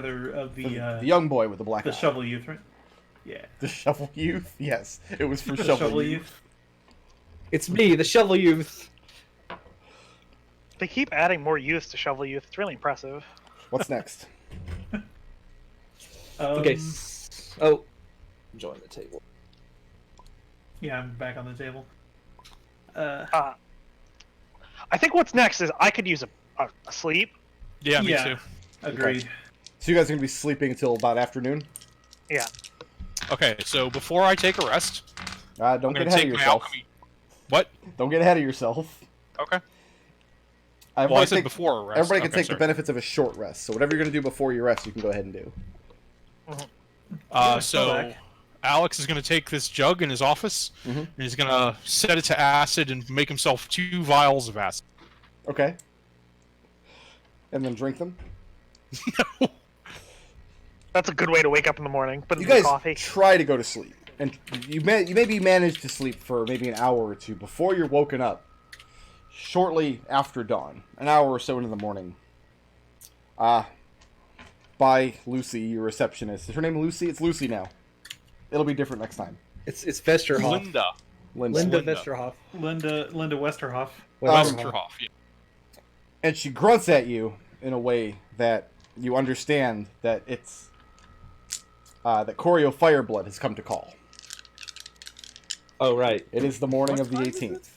of the young boy with the black eye. the shovel youth, right? Yeah. The shovel youth? Yes, it was for The shovel youth. It's me, the shovel youth. They keep adding more youth to Shovel Youth. It's really impressive. What's next? Okay. Oh. Join the table. Yeah, I'm back on the table. I think what's next is I could use a sleep. Yeah, me too. Agreed. Okay. So you guys are going to be sleeping until about afternoon? Yeah. Okay, so before I take a rest, Don't I'm get going to ahead of take my yourself. alchemy. What? Don't get ahead of yourself. Okay. Everybody I said before a rest. Everybody can Okay, take the sorry. benefits of a short rest. So whatever you're going to do before your rest, you can go ahead and do. So Alex is going to take this jug in his office, and he's going to set it to acid and make himself 2 vials of acid. Okay. And then drink them. That's a good way to wake up in the morning. Put You in the guys coffee. try to go to sleep. And you maybe manage to sleep for maybe an hour or two before you're woken up. Shortly after dawn. An hour or so into the morning. By Lucy, your receptionist. Is her name Lucy? It's Lucy now. It'll be different next time. It's Vesterhoff. Linda. Linda Vesterhoff. Linda Westerhoff. Westerhoff, yeah. And she grunts at you in a way that you understand that it's that Corio Fireblood has come to call. Oh, right. It is the morning What of the time is 18th.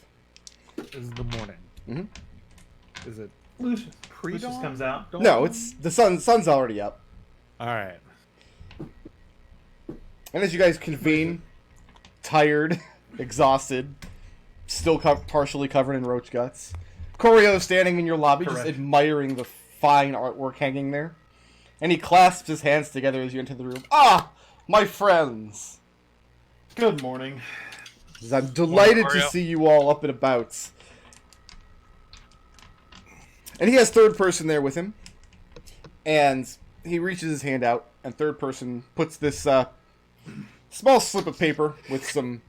Is the morning. Mm-hmm. Is it Lucius pre-dawn? comes out. No, it's the sun's already up. Alright. And as you guys convene, tired, exhausted, still partially covered in roach guts, Corio standing in your lobby, just admiring the fine artwork hanging there. And he clasps his hands together as you enter the room. Ah, my friends! Good morning. He says, I'm delighted to Corio. see you all up and about. And he has third person there with him. And he reaches his hand out, and third person puts this small slip of paper with some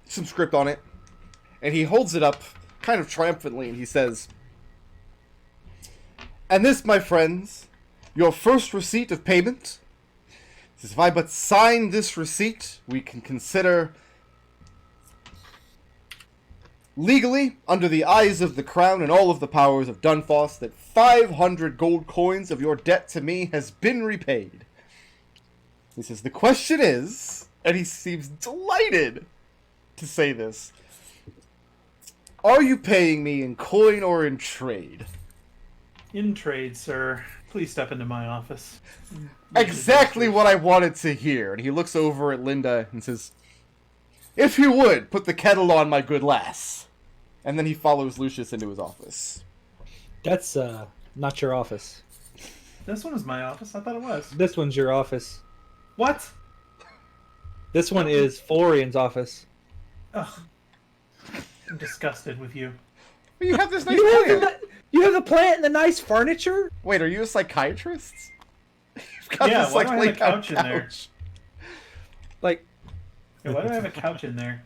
script on it. And he holds it up kind of triumphantly, and he says, and this, my friends, your first receipt of payment. He says, if I but sign this receipt, we can consider legally, under the eyes of the crown and all of the powers of Dunfoss, that 500 gold coins of your debt to me has been repaid. He says, the question is, and he seems delighted to say this, are you paying me in coin or in trade? In trade, sir. Please step into my office. Exactly what I wanted to hear. And he looks over at Linda and says, if you would, put the kettle on, my good lass. And then he follows Lucius into his office. That's, not your office. This one is my office. I thought it was. This one's your office. What? This one is Florian's office. Ugh. I'm disgusted with you. But you have this nice You have the plant and the nice furniture? Wait, are you a psychiatrist? You've got Yeah, this, why do I have a laid out couch in there? Like, Yeah, why do I have a couch in there?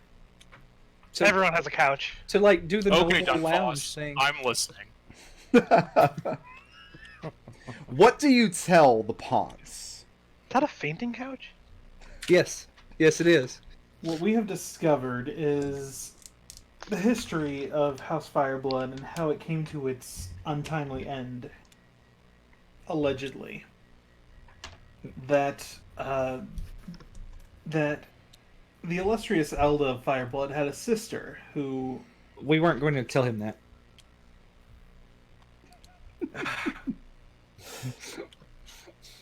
to, Everyone has a couch. to like, do the Okay, Nodal lounge Dunfoss, thing. I'm listening. What do you tell the pawns? Is that a fainting couch? Yes. Yes, it is. What we have discovered is the history of House Fireblood and how it came to its untimely end. Allegedly. That the illustrious Elda of Fireblood had a sister who... We weren't going to tell him that.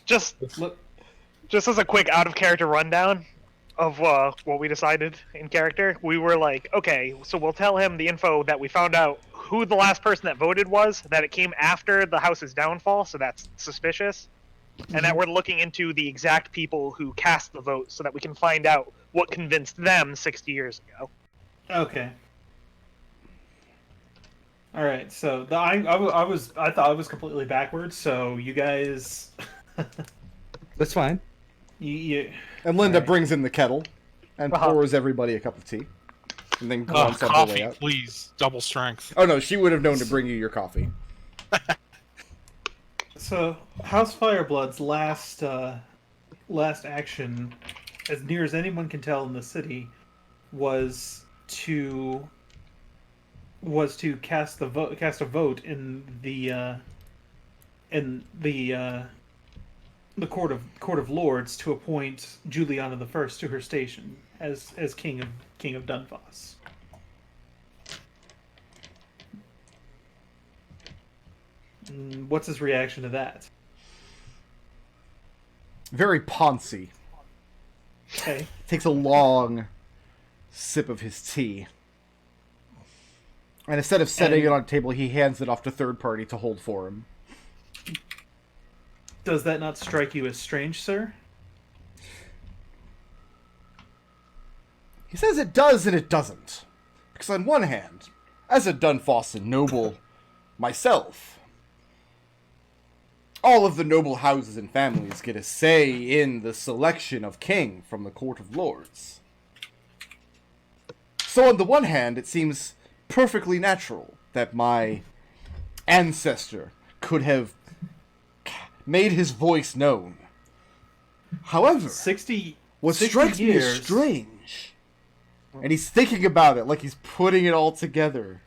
Just Look, as a quick out-of-character rundown of what we decided in character, we were like, okay, so we'll tell him the info that we found out who the last person that voted was, that it came after the house's downfall, so that's suspicious, and that we're looking into the exact people who cast the vote so that we can find out what convinced them 60 years ago. okay. All right, so I thought I was completely backwards. So you guys, That's fine. you And Linda Alright. brings in the kettle and pours everybody a cup of tea. And then Oh, grunts on her way coffee, out. please. Double strength. Oh no, she would have known to bring you your coffee. So House Fireblood's last action, as near as anyone can tell in the city, was to cast a vote in the court of lords to appoint Juliana the First to her station as king of Dunfoss. What's his reaction to that? Very poncy. Okay. Takes a long sip of his tea. And instead of setting it on a table, he hands it off to third party to hold for him. Does that not strike you as strange, sir? He says it does and it doesn't. Because on one hand, as a Dunfossan noble myself, all of the noble houses and families get a say in the selection of king from the Court of Lords. So on the one hand, it seems perfectly natural that my ancestor could have made his voice known. However, 60 what 60 strikes me years. as strange, and he's thinking about it like he's putting it all together.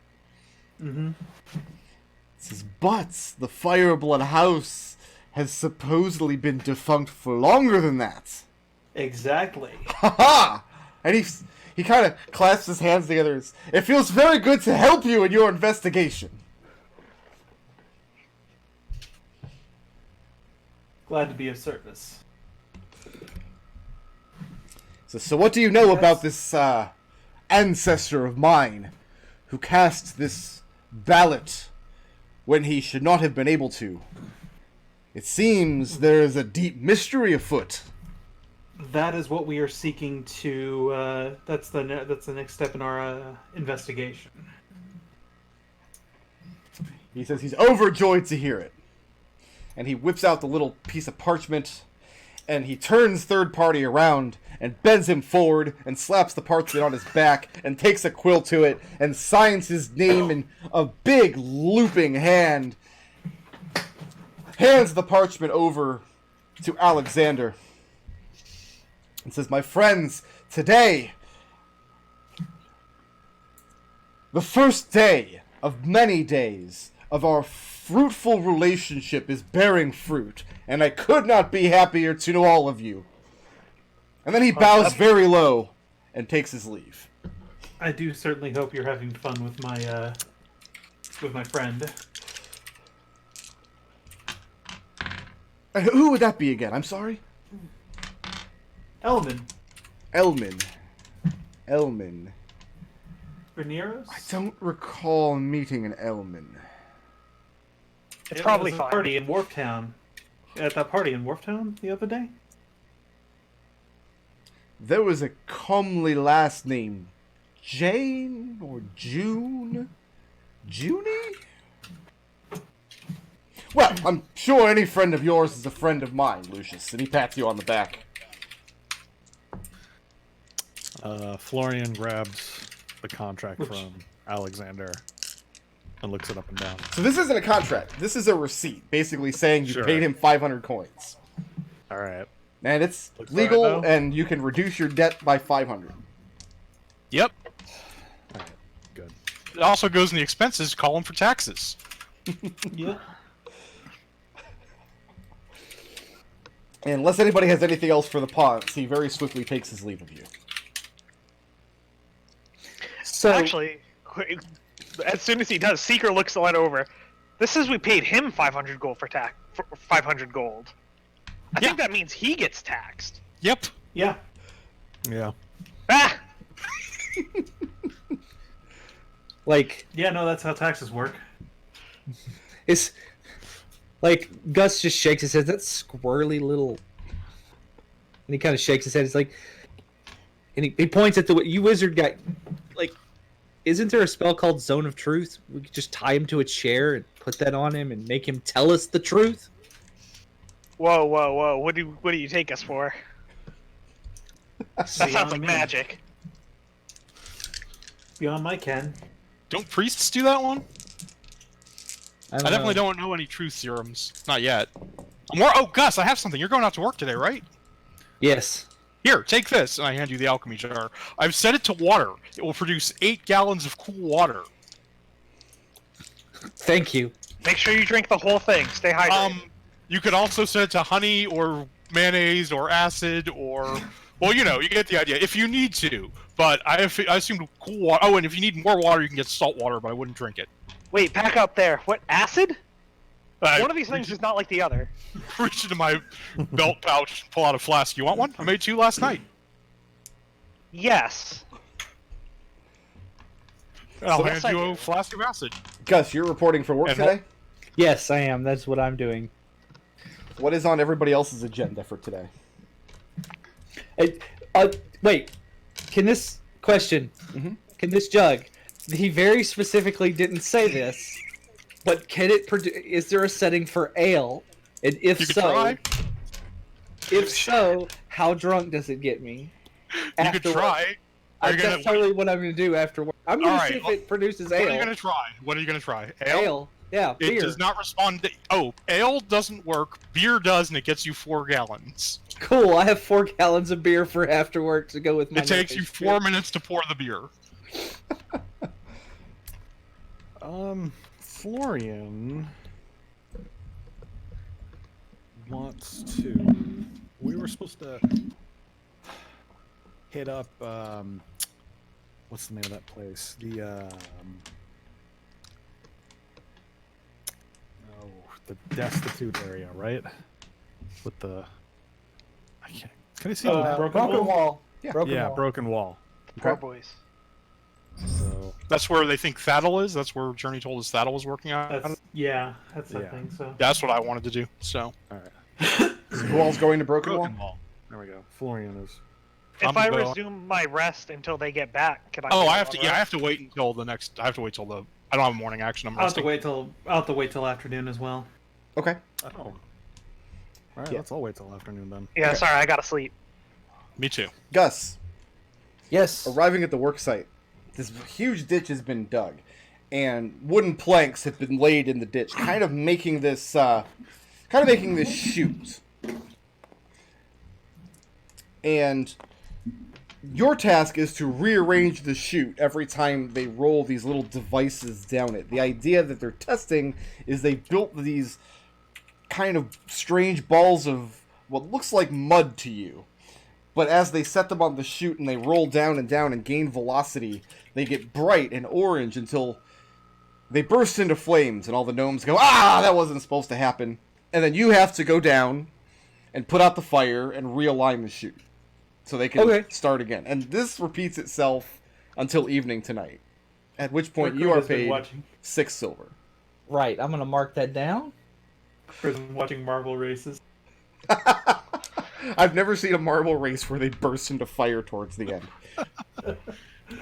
Mm-hmm. Says, but the Fireblood house has supposedly been defunct for longer than that. Exactly. Haha! And he kind of clasps his hands together. It feels very good to help you in your investigation. Glad to be of service. So what do you know about this ancestor of mine who cast this ballot when he should not have been able to? It seems there is a deep mystery afoot. That is what we are seeking to. That's the next step in our investigation. He says he's overjoyed to hear it. And he whips out the little piece of parchment, and he turns third party around and bends him forward and slaps the parchment on his back and takes a quill to it and signs his name in a big looping hand. Hands the parchment over to Alexander and says, "My friends, today, the first day of many days of our fruitful relationship is bearing fruit, and I could not be happier to know all of you." And then he bows very low and takes his leave. I do certainly hope you're having fun with my friend. Who would that be again? I'm sorry? Elman. Elman. Rhaenyra's? I don't recall meeting an Elman. It's probably a fine. party in Wharftown. At that party in Wharftown the other day? There was a comely last name. Jane or June? Junie? Well, I'm sure any friend of yours is a friend of mine, Lucius, and he pats you on the back. Florian grabs the contract from Alexander and looks it up and down. So this isn't a contract. This is a receipt, basically saying you Sure. paid him 500 coins. All right. And it's Looks legal, alright, though. and you can reduce your debt by 500. Yep. All right. Good. It also goes in the expenses. Call him for taxes. Yeah. And unless anybody has anything else for the pawns, he very swiftly takes his leave of you. So Actually, as soon as he does, Seeker looks the letter over. This says we paid him 500 gold for 500 gold. I think that means he gets taxed. Yep. Yeah. Yeah. Ah! like Yeah, no, that's how taxes work. it's like Gus just shakes his head. That squirrely little, and he kind of shakes his head. He's like, and he points at the you wizard guy. Like, isn't there a spell called Zone of Truth? We could just tie him to a chair and put that on him and make him tell us the truth. Whoa, whoa, whoa! What do you take us for? That sounds Beyond like me. magic. Beyond my ken. Don't priests do that one? I definitely don't know any truth serums. Not yet. Oh, Gus, I have something. You're going out to work today, right? Yes. Here, take this. And I hand you the alchemy jar. I've set it to water. It will produce 8 gallons of cool water. Thank you. Make sure you drink the whole thing. Stay hydrated. You could also set it to honey or mayonnaise or acid or... Well, you know, you get the idea. If you need to. But I assumed cool water... Oh, and if you need more water, you can get salt water, but I wouldn't drink it. Wait, back up there. What, acid? I One of these things is not like the other. reach into my belt pouch and pull out a flask. You want one? I made 2 last night. Yes. I'll Yes, hand I you do. a flask of acid. Gus, you're reporting for work And today? Yes, I am. That's what I'm doing. What is on everybody else's agenda for today? Wait. Can this question? Can this jug? He very specifically didn't say this, but can it produce? Is there a setting for ale? And if You could so, try. if so, how drunk does it get me? You could try. Are you That's gonna, totally what I'm going to do afterward. I'm going to Alright, see if well, it produces what are you ale. gonna try? What are you gonna try? Ale. Yeah, It beer. does not respond to... Oh, ale doesn't work. Beer does, and it gets you 4 gallons. Cool. I have 4 gallons of beer for after work to go with my. It takes you notice. 4 minutes to pour the beer. Florian wants to. We were supposed to hit up. What's the name of that place? The destitute area, right? With the. I can't. Can I see the map? Broken Wall. Yeah. Broken Wall. Poor boys. So That's where they think Thadal is. That's where Journey told us Thadal was working on. That's the Yeah. thing. So That's what I wanted to do. So all right. Who all's going to Broken Wall? Wall. There we go. Florian is. If I'm I going. resume my rest until they get back, can I? Oh, go I have on to. rest? Yeah, I have to wait until the next. I have to wait till the. I don't have a morning action. I'm I'll have to resting. wait till afternoon as well. Okay. Oh. All right. Yeah. Let's all wait till afternoon then. Yeah, Okay. sorry, I gotta sleep. Me too. Gus, Yes. arriving at the work site, this huge ditch has been dug, and wooden planks have been laid in the ditch, kind of making this chute. And your task is to rearrange the chute every time they roll these little devices down it. The idea that they're testing is they built these kind of strange balls of what looks like mud to you. But as they set them on the chute and they roll down and gain velocity, they get bright and orange until they burst into flames and all the gnomes go, "Ah, that wasn't supposed to happen." And then you have to go down and put out the fire and realign the chute so they can start again. And this repeats itself until evening tonight, at which point you are Recruiter's been paid watching. 6 silver. Right. I'm going to mark that down. Been watching marble races. I've never seen a marble race where they burst into fire towards the end.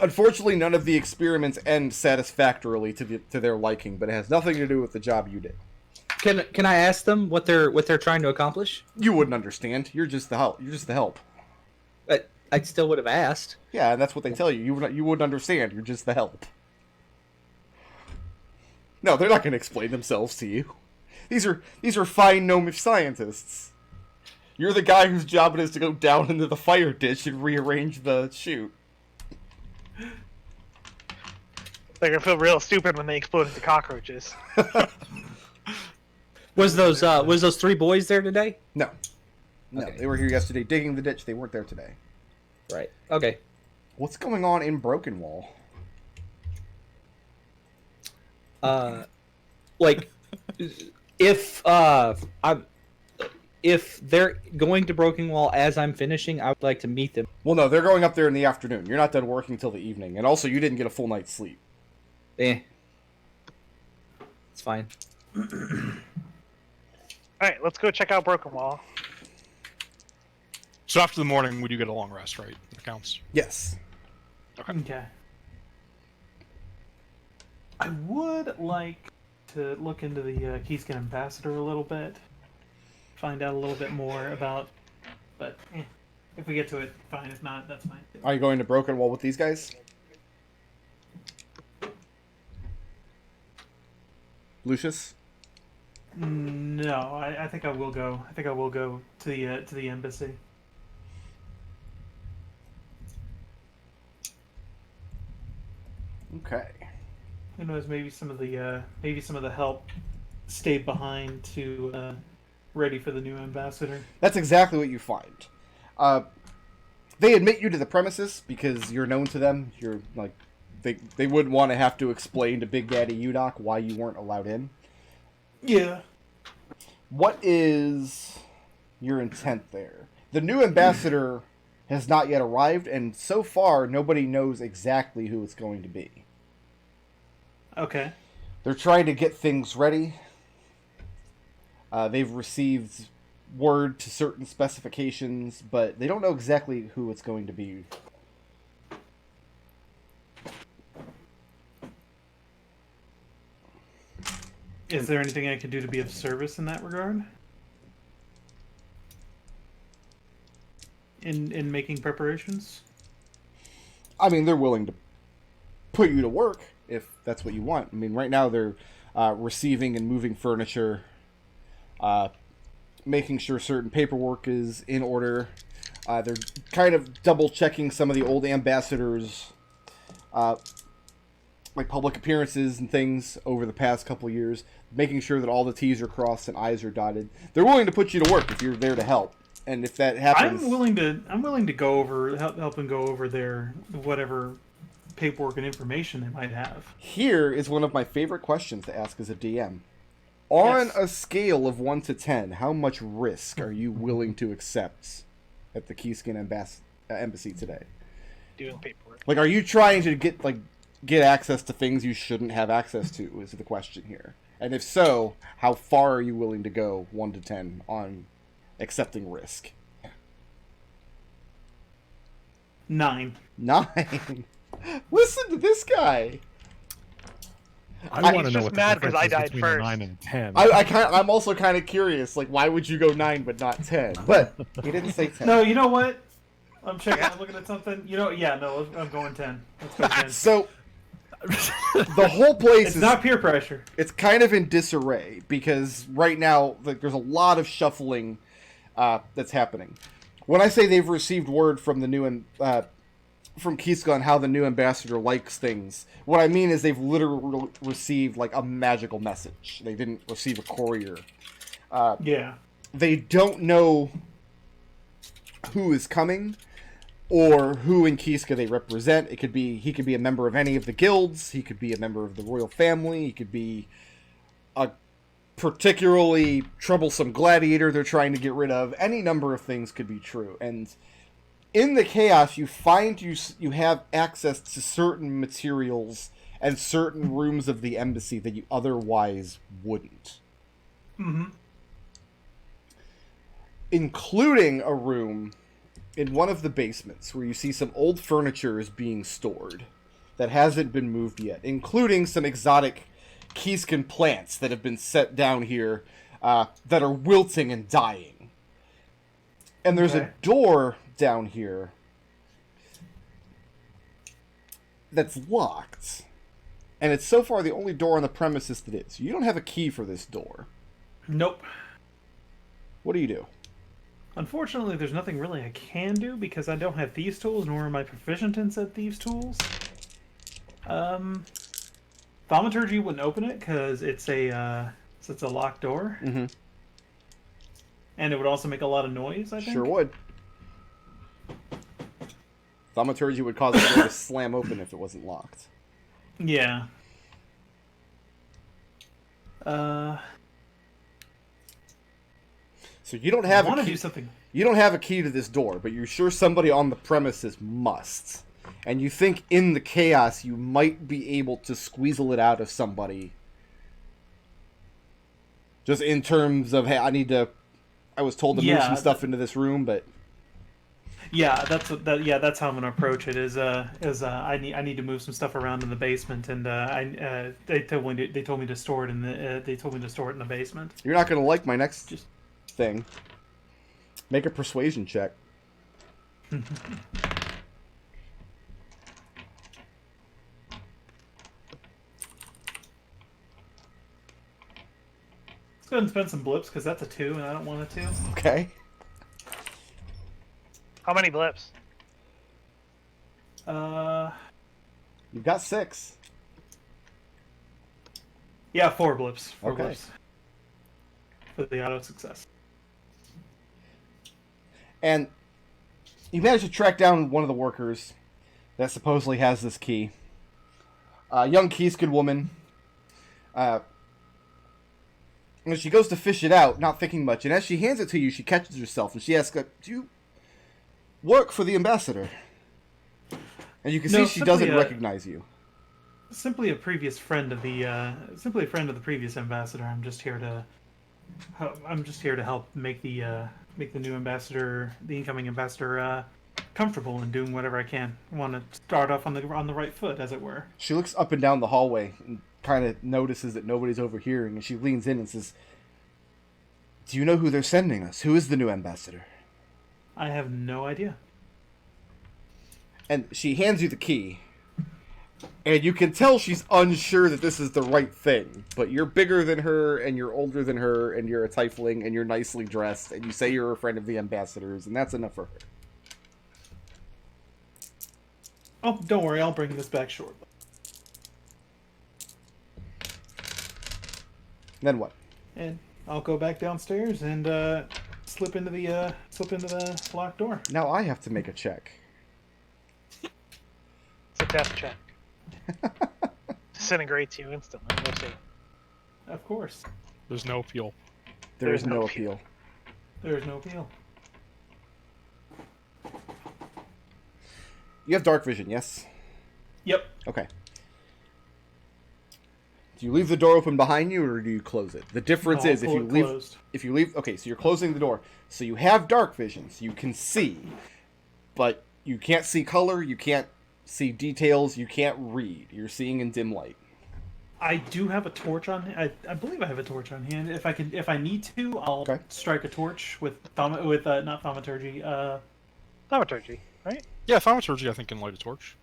Unfortunately, none of the experiments end satisfactorily to their liking, but it has nothing to do with the job you did. Can I ask them what they're trying to accomplish? You wouldn't understand. You're just the help. You're just the help. I still would have asked. Yeah, and that's what they tell you. You wouldn't understand. You're just the help. No, they're not going to explain themselves to you. These are fine gnomish scientists. You're the guy whose job it is to go down into the fire ditch and rearrange the chute. They're gonna feel real stupid when they explode into cockroaches. Was those 3 boys there today? No. No, Okay. they were here yesterday digging the ditch. They weren't there today. Right. Okay. What's going on in Broken Wall? Like, if they're going to Broken Wall as I'm finishing, I would like to meet them. Well, no, they're going up there in the afternoon. You're not done working till the evening. And also, you didn't get a full night's sleep. It's fine. Alright, let's go check out Broken Wall. So after the morning, we do get a long rest, right? It counts. Yes. Okay. I would like to look into the Keyskin Ambassador a little bit. Find out a little bit more about... But, if we get to it, fine. If not, that's fine. Are you going to Broken Wall with these guys? Lucius? No, I think I will go. I think I will go to the embassy. Okay. Who knows? Maybe some of the help stayed behind to ready for the new ambassador. That's exactly what you find. They admit you to the premises because you're known to them. You're like, they wouldn't want to have to explain to Big Daddy Udok why you weren't allowed in. Yeah. What is your intent there? The new ambassador has not yet arrived, and so far nobody knows exactly who it's going to be. Okay. They're trying to get things ready. They've received word to certain specifications, but they don't know exactly who it's going to be. Is there anything I can do to be of service in that regard? In making preparations? I mean, they're willing to put you to work if that's what you want. I mean, right now they're receiving and moving furniture, making sure certain paperwork is in order. They're kind of double-checking some of the old ambassadors' like public appearances and things over the past couple of years, making sure that all the T's are crossed and I's are dotted. They're willing to put you to work if you're there to help. And if that happens, I'm willing to go over help and go over their whatever paperwork and information they might have. Here is one of my favorite questions to ask as a DM. On Yes. a scale of 1 to 10, how much risk are you willing to accept at the Keyskin embassy today? Doing paperwork. Like, are you trying to get access to things you shouldn't have access to, is the question here. And if so, how far are you willing to go, 1 to 10, on accepting risk? 9. 9. Listen to this guy. I I- want to He's know just what the mad 'cause difference I is died between first. a 9 and a 10. I'm also kind of curious, like, why would you go 9 but not 10? But he didn't say 10. No, you know what? I'm checking. I'm looking at something. You know, yeah, no, I'm going 10. Let's go 10. So the whole place It's is not peer pressure. it's kind of in disarray because right now, like, there's a lot of shuffling that's happening. When I say they've received word from the new from Kiska on how the new ambassador likes things, what I mean is they've literally received like a magical message. They didn't receive a courier. Yeah. They don't know who is coming or who in Kiska they represent. He could be a member of any of the guilds. He could be a member of the royal family. He could be a particularly troublesome gladiator they're trying to get rid of. Any number of things could be true. And in the chaos, you find you have access to certain materials and certain rooms of the embassy that you otherwise wouldn't. Mm-hmm. Including a room in one of the basements where you see some old furniture is being stored that hasn't been moved yet, including some exotic Keyskin plants that have been set down here that are wilting and dying. And there's Okay. a door down here that's locked. And it's so far the only door on the premises that is. You don't have a key for this door. Nope. What do you do? Unfortunately, there's nothing really I can do because I don't have thieves' tools, nor am I proficient in said thieves' tools. Thaumaturgy wouldn't open it because it's a locked door, Mm-hmm. and it would also make a lot of noise. I think. Sure would. Thaumaturgy would cause the door to slam open if it wasn't locked. Yeah. So you don't I have want a to key. do something. You don't have a key to this door, but you're sure somebody on the premises must. And you think in the chaos you might be able to squeezle it out of somebody. Just in terms of, hey, I was told to move Yeah, some stuff into this room, but Yeah, that's how I'm gonna approach it. I need to move some stuff around in the basement, and they told me to store it in the basement. you're not going to like my next Just- thing. Make a persuasion check. go ahead and spend some blips because that's a 2 and I don't want a 2. Okay. How many blips? You've got 6. Yeah, 4 blips. 4 Okay. blips. For the auto success. And you manage to track down one of the workers that supposedly has this key. A young Keyskin woman. And she goes to fish it out, not thinking much. And as she hands it to you, she catches herself and she asks, "Do you work for the ambassador?" And you can see she doesn't recognize you. Simply a previous friend of the previous ambassador. I'm just here to help make the new ambassador, the incoming ambassador, comfortable and doing whatever I can. I want to start off on the right foot, as it were. She looks up and down the hallway and kind of notices that nobody's overhearing, and she leans in and says, "Do you know who they're sending us? Who is the new ambassador?" I have no idea. And she hands you the key. And you can tell she's unsure that this is the right thing. But you're bigger than her, and you're older than her, and you're a tiefling, and you're nicely dressed, and you say you're a friend of the ambassador's, and that's enough for her. Oh, don't worry, I'll bring this back shortly. Then what? And I'll go back downstairs and slip into the locked door. Now I have to make a check. It's a death check. Disintegrates you instantly. We'll see. Of course. There's no appeal. There is no appeal. There is no appeal. You have dark vision, yes? Yep. Okay. Do you leave the door open behind you, or do you close it? The difference is if you leave... Closed. If you leave... Okay, so you're closing the door. So you have dark vision, so you can see. But you can't see color, you can't see details, you can't read. You're seeing in dim light. I do have a torch on. I believe I have a torch on hand. If I need to, I'll strike a torch with not thaumaturgy. Thaumaturgy, right? Yeah, thaumaturgy, I think, can light a torch.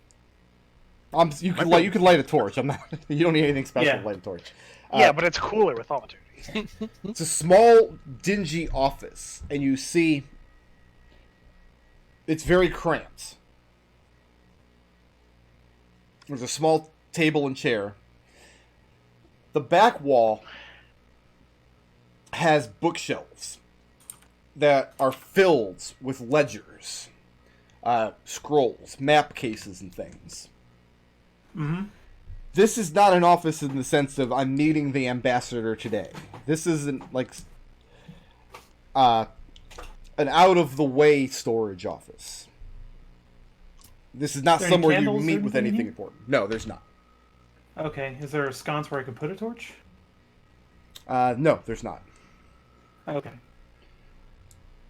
You can light a torch. I'm not. You don't need anything special to light a torch. Yeah, but it's cooler with thaumaturgy. It's a small, dingy office, and you see it's very cramped. There's a small table and chair. The back wall has bookshelves that are filled with ledgers, scrolls, map cases, and things. Mm-hmm. This is not an office in the sense of I'm meeting the ambassador today. This isn't like an out-of-the-way storage office. This is not somewhere you meet with anything important. No, there's not. Okay, is there a sconce where I can put a torch? No, there's not. Okay.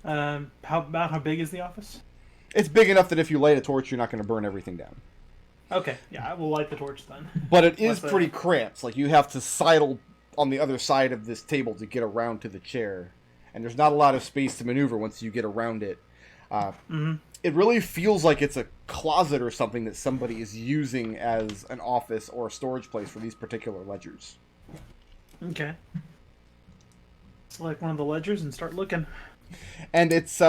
How big is the office? It's big enough that if you light a torch, you're not going to burn everything down. Okay, yeah, I will light the torch then. But it is pretty cramped. Like, you have to sidle on the other side of this table to get around to the chair. And there's not a lot of space to maneuver once you get around it. It really feels like it's a closet or something that somebody is using as an office or a storage place for these particular ledgers. Okay. Select one of the ledgers and start looking. And it's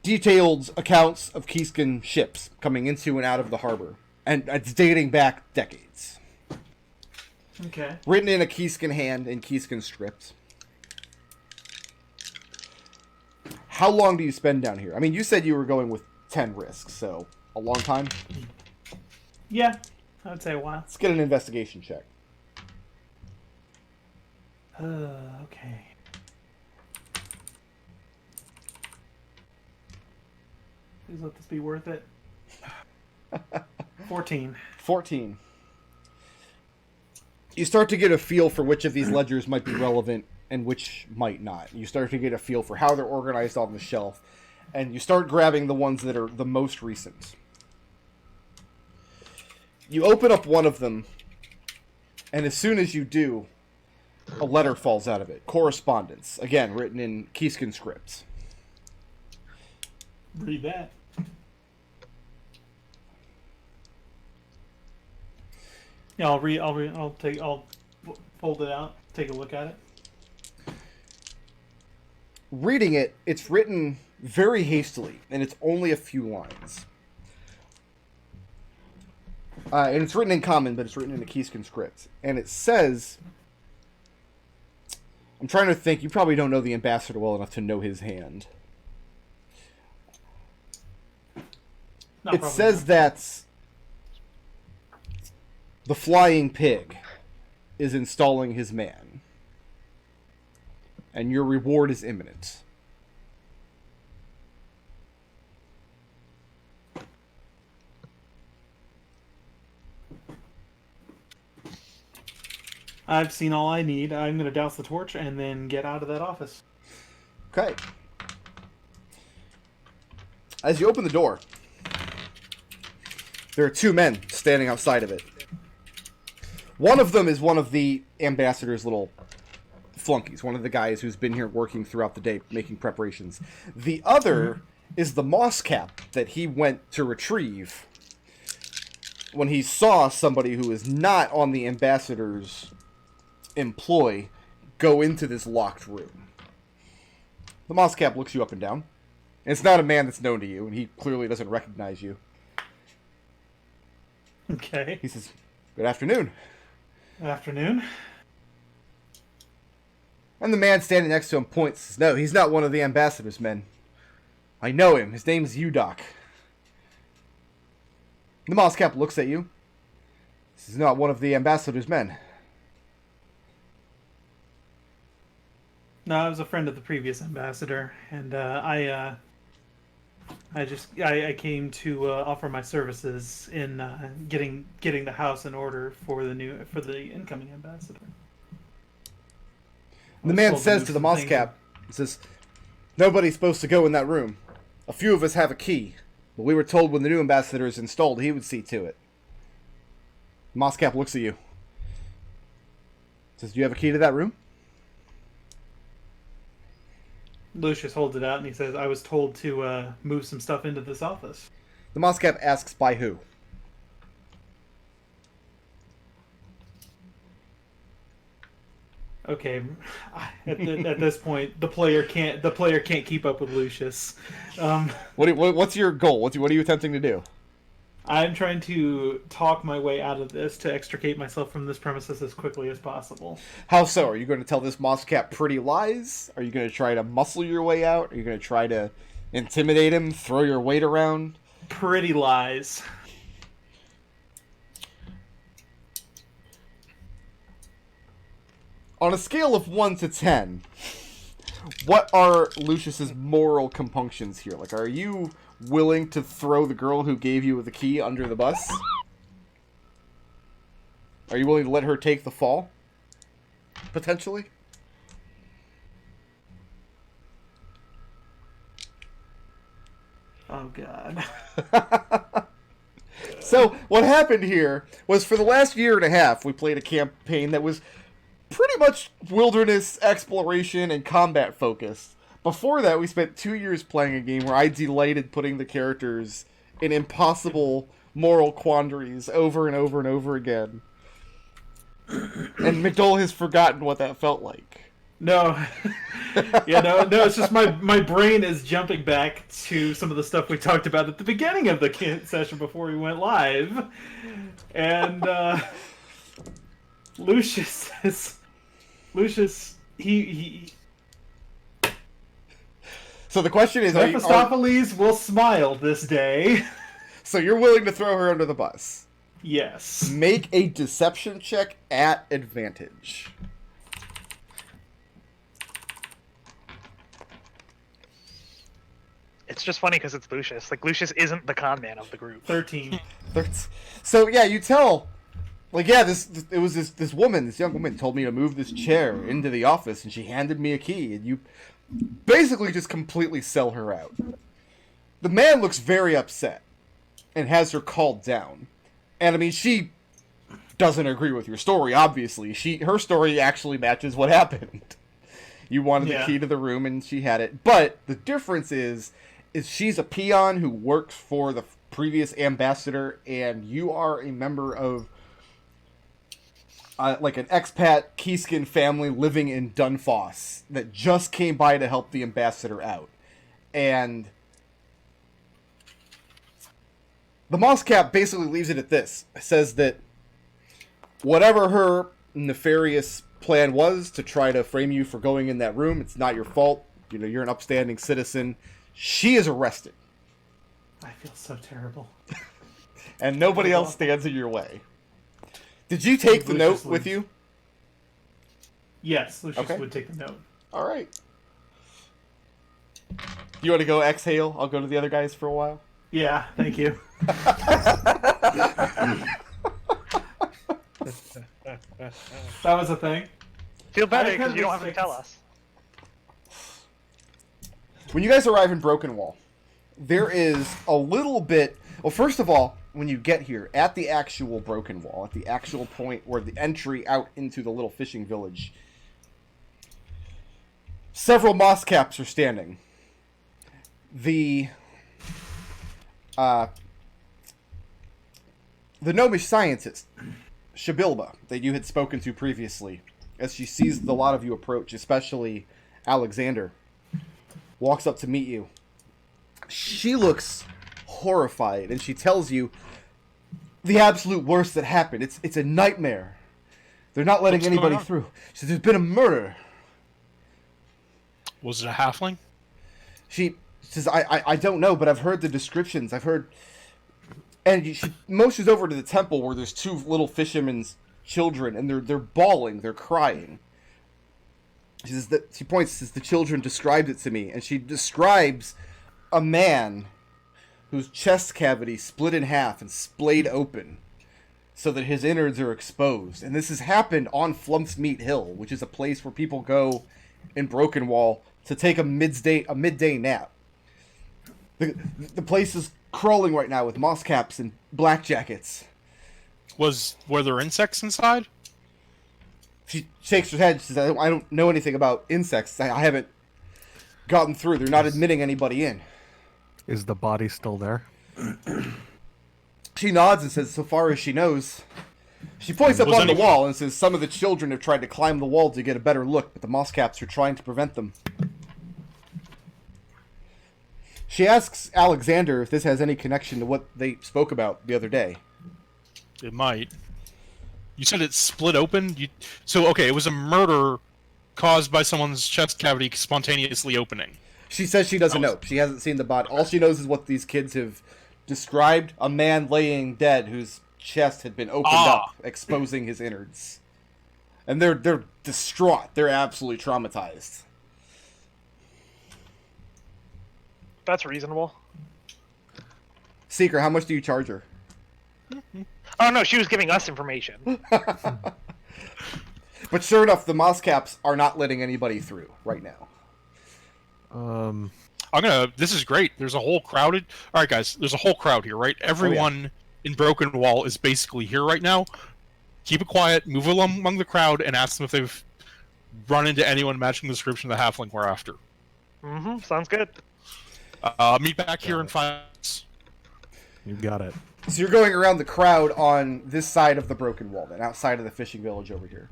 detailed accounts of Keyskin ships coming into and out of the harbor. And it's dating back decades. Okay. Written in a Keyskin hand in Keyskin script. How long do you spend down here? I mean, you said you were going with 10 risks, so a long time? Yeah, I would say a while. Let's get an investigation check. Okay. Please let this be worth it. 14. 14. You start to get a feel for which of these ledgers might be relevant and which might not. You start to get a feel for how they're organized on the shelf, and you start grabbing the ones that are the most recent. You open up one of them, and as soon as you do, a letter falls out of it. Correspondence. Again, written in Keyskin scripts. Read that. Yeah, I'll fold it out, take a look at it. Reading it, it's written very hastily, and it's only a few lines. And it's written in common, but it's written in a Keyskin script. And it says... I'm trying to think, you probably don't know the ambassador well enough to know his hand. It says that the flying pig is installing his man. And your reward is imminent. I've seen all I need. I'm going to douse the torch and then get out of that office. Okay. As you open the door, there are two men standing outside of it. One of them is one of the ambassador's little flunkies, one of the guys who's been here working throughout the day, making preparations. The other is the moss cap that he went to retrieve when he saw somebody who is not on the ambassador's employ go into this locked room. The moss cap looks you up and down. And it's not a man that's known to you, and he clearly doesn't recognize you. Okay. He says, "Good afternoon." Afternoon. And the man standing next to him points, says, "No, he's not one of the ambassador's men. I know him. His name's Udok." The moss cap looks at you. This is not one of the ambassador's men. No, I was a friend of the previous ambassador, and I came to offer my services in getting the house in order for the incoming ambassador. The man says to the moss cap, he says, "Nobody's supposed to go in that room. A few of us have a key, but we were told when the new ambassador is installed, he would see to it." The moss cap looks at you. Says, "Do you have a key to that room?" Lucius holds it out and he says, "I was told to move some stuff into this office." The moss cap asks, "By who?" Okay, at this point, the player can't keep up with Lucius. What's your goal? What are you attempting to do? I'm trying to talk my way out of this to extricate myself from this premises as quickly as possible. How so? Are you going to tell this moss cap pretty lies? Are you going to try to muscle your way out? Are you going to try to intimidate him, throw your weight around? Pretty lies. On a scale of 1 to 10, what are Lucius's moral compunctions here? Like, are you willing to throw the girl who gave you the key under the bus? Are you willing to let her take the fall? Potentially? Oh, God. So, what happened here was for the last year and a half, we played a campaign that was pretty much wilderness exploration and combat focused. Before that, we spent 2 years playing a game where I delighted putting the characters in impossible moral quandaries over and over and over again. And McDohl has forgotten what that felt like. No. Yeah, no, it's just my brain is jumping back to some of the stuff we talked about at the beginning of the session before we went live. And Lucius, he So the question is, Mephistopheles will smile this day. So you're willing to throw her under the bus? Yes. Make a deception check at advantage. It's just funny because it's Lucius. Like, Lucius isn't the con man of the group. 13. So yeah, you tell, like, yeah, this young woman told me to move this chair into the office, and she handed me a key, and you basically just completely sell her out. The man looks very upset and has her called down. And I mean, she doesn't agree with your story, obviously. Her story actually matches what happened. You wanted the key to the room and she had it. But the difference is she's a peon who works for the previous ambassador, and you are a member of like an expat Keyskin family living in Dunfoss that just came by to help the ambassador out. And the moss cap basically leaves it at this. It says that whatever her nefarious plan was to try to frame you for going in that room, it's not your fault. You know, you're an upstanding citizen. She is arrested. I feel so terrible. And nobody else stands in your way. Did you take the note with you? Yes, Lucius Okay. would take the note. All right. You want to go exhale? I'll go to the other guys for a while. Yeah, thank you. That was a thing. Feel better I because had you don't this have to tell us. When you guys arrive in Broken Wall, there is a little bit... Well, first of all, when you get here, at the actual Broken Wall, at the actual point where the entry out into the little fishing village, several moss caps are standing. The Gnomish scientist, Shabilba, that you had spoken to previously, as she sees the lot of you approach, especially Alexander, walks up to meet you. She looks horrified, and she tells you the absolute worst that happened. It's a nightmare. They're not letting What's anybody going on? through. She says, there's been a murder. Was it a halfling? She says, I don't know, but I've heard the descriptions. I've heard... And she motions over to the temple where there's two little fishermen's children, and they're bawling, they're crying. She says that she points, says the children described it to me, and she describes a man whose chest cavity split in half and splayed open so that his innards are exposed. And this has happened on Flumph's Meat Hill, which is a place where people go in Broken Wall to take a midday nap. The place is crawling right now with moss caps and black jackets. Were there insects inside? She shakes her head. She says, I don't know anything about insects. I haven't gotten through. They're not admitting anybody in. Is the body still there? She nods and says, so far as she knows. She points up Was on the any- wall and says, some of the children have tried to climb the wall to get a better look, but the moss caps are trying to prevent them. She asks Alexander if this has any connection to what they spoke about the other day. It might. You said it split open? Okay, it was a murder caused by someone's chest cavity spontaneously opening. She says she doesn't know. She hasn't seen the body. All she knows is what these kids have described. A man laying dead whose chest had been opened up, exposing his innards. And they're distraught. They're absolutely traumatized. That's reasonable. Seeker, how much do you charge her? Oh no, she was giving us information. But sure enough, the moss caps are not letting anybody through right now. This is great. There's a whole crowded... Alright guys, there's a whole crowd here, right? Everyone in Broken Wall is basically here right now. Keep it quiet, move along among the crowd, and ask them if they've run into anyone matching the description of the halfling we're after. Mm-hmm, sounds good. Meet back here in 5 minutes. You got it. So you're going around the crowd on this side of the Broken Wall, then, outside of the fishing village over here.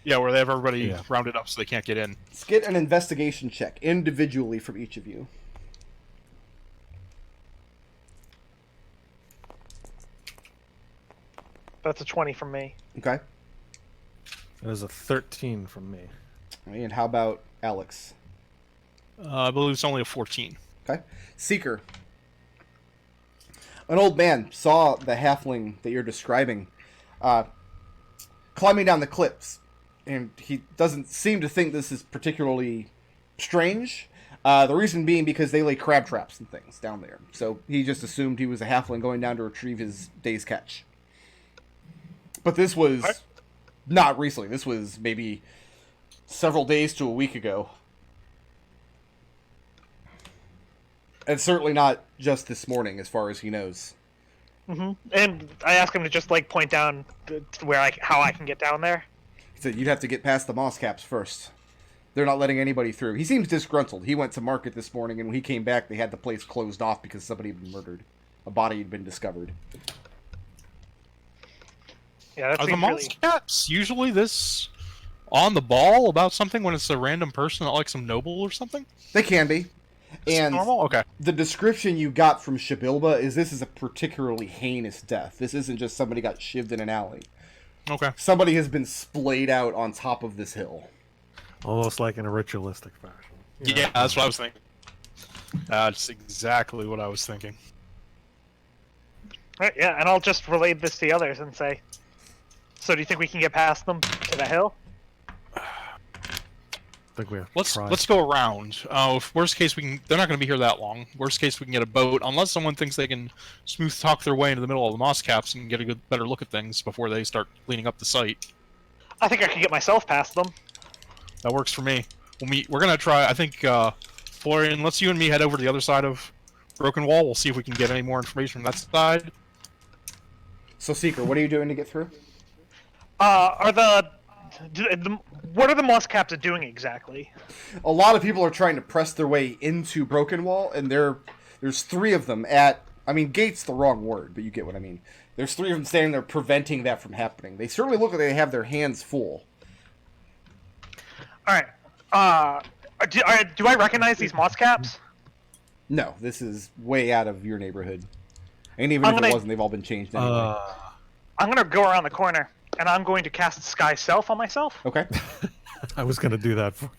Yeah, where they have everybody Yeah. rounded up so they can't get in. Let's get an investigation check, individually, from each of you. That's a 20 from me. Okay? That is a 13 from me. And how about Alex? I believe it's only a 14. Okay? Seeker. An old man saw the halfling that you're describing climbing down the cliffs, and he doesn't seem to think this is particularly strange. The reason being because they lay crab traps and things down there. So he just assumed he was a halfling going down to retrieve his day's catch. But this was not recently. This was maybe several days to a week ago. And certainly not just this morning, as far as he knows. Mm-hmm. And I asked him to just like point down to where how I can get down there. He said you'd have to get past the moss caps first. They're not letting anybody through. He seems disgruntled. He went to market this morning, and when he came back, they had the place closed off because somebody had been murdered. A body had been discovered. Yeah, that Are the seems moss really... caps usually this on the ball about something when it's a random person, not like some noble or something? They can be. Is it And normal? Okay. the description you got from Shabilba is this is a particularly heinous death. This isn't just somebody got shivved in an alley. Okay. Somebody has been splayed out on top of this hill. Almost like in a ritualistic fashion. Yeah, that's what I was thinking. That's exactly what I was thinking. Right, yeah, and I'll just relay this to the others and say, so do you think we can get past them to the hill? I think we have to Let's try. go around. If worst case, they're not going to be here that long. Worst case, we can get a boat, unless someone thinks they can smooth talk their way into the middle of the moss caps and get a better look at things before they start cleaning up the site. I think I can get myself past them. That works for me. We're going to try. I think Florian, let's you and me head over to the other side of Broken Wall. We'll see if we can get any more information from that side. So, Seeker, what are you doing to get through? What are the moss caps doing exactly? A lot of people are trying to press their way into Broken Wall, and there's 3 of them at... I mean, gate's the wrong word, but you get what I mean. There's 3 of them standing there preventing that from happening. They certainly look like they have their hands full. Alright, do I recognize these moss caps? No, this is way out of your neighborhood. And even if it wasn't, they've all been changed anyway. I'm gonna go around the corner, and I'm going to cast Sky Self on myself. Okay. I was going to do that for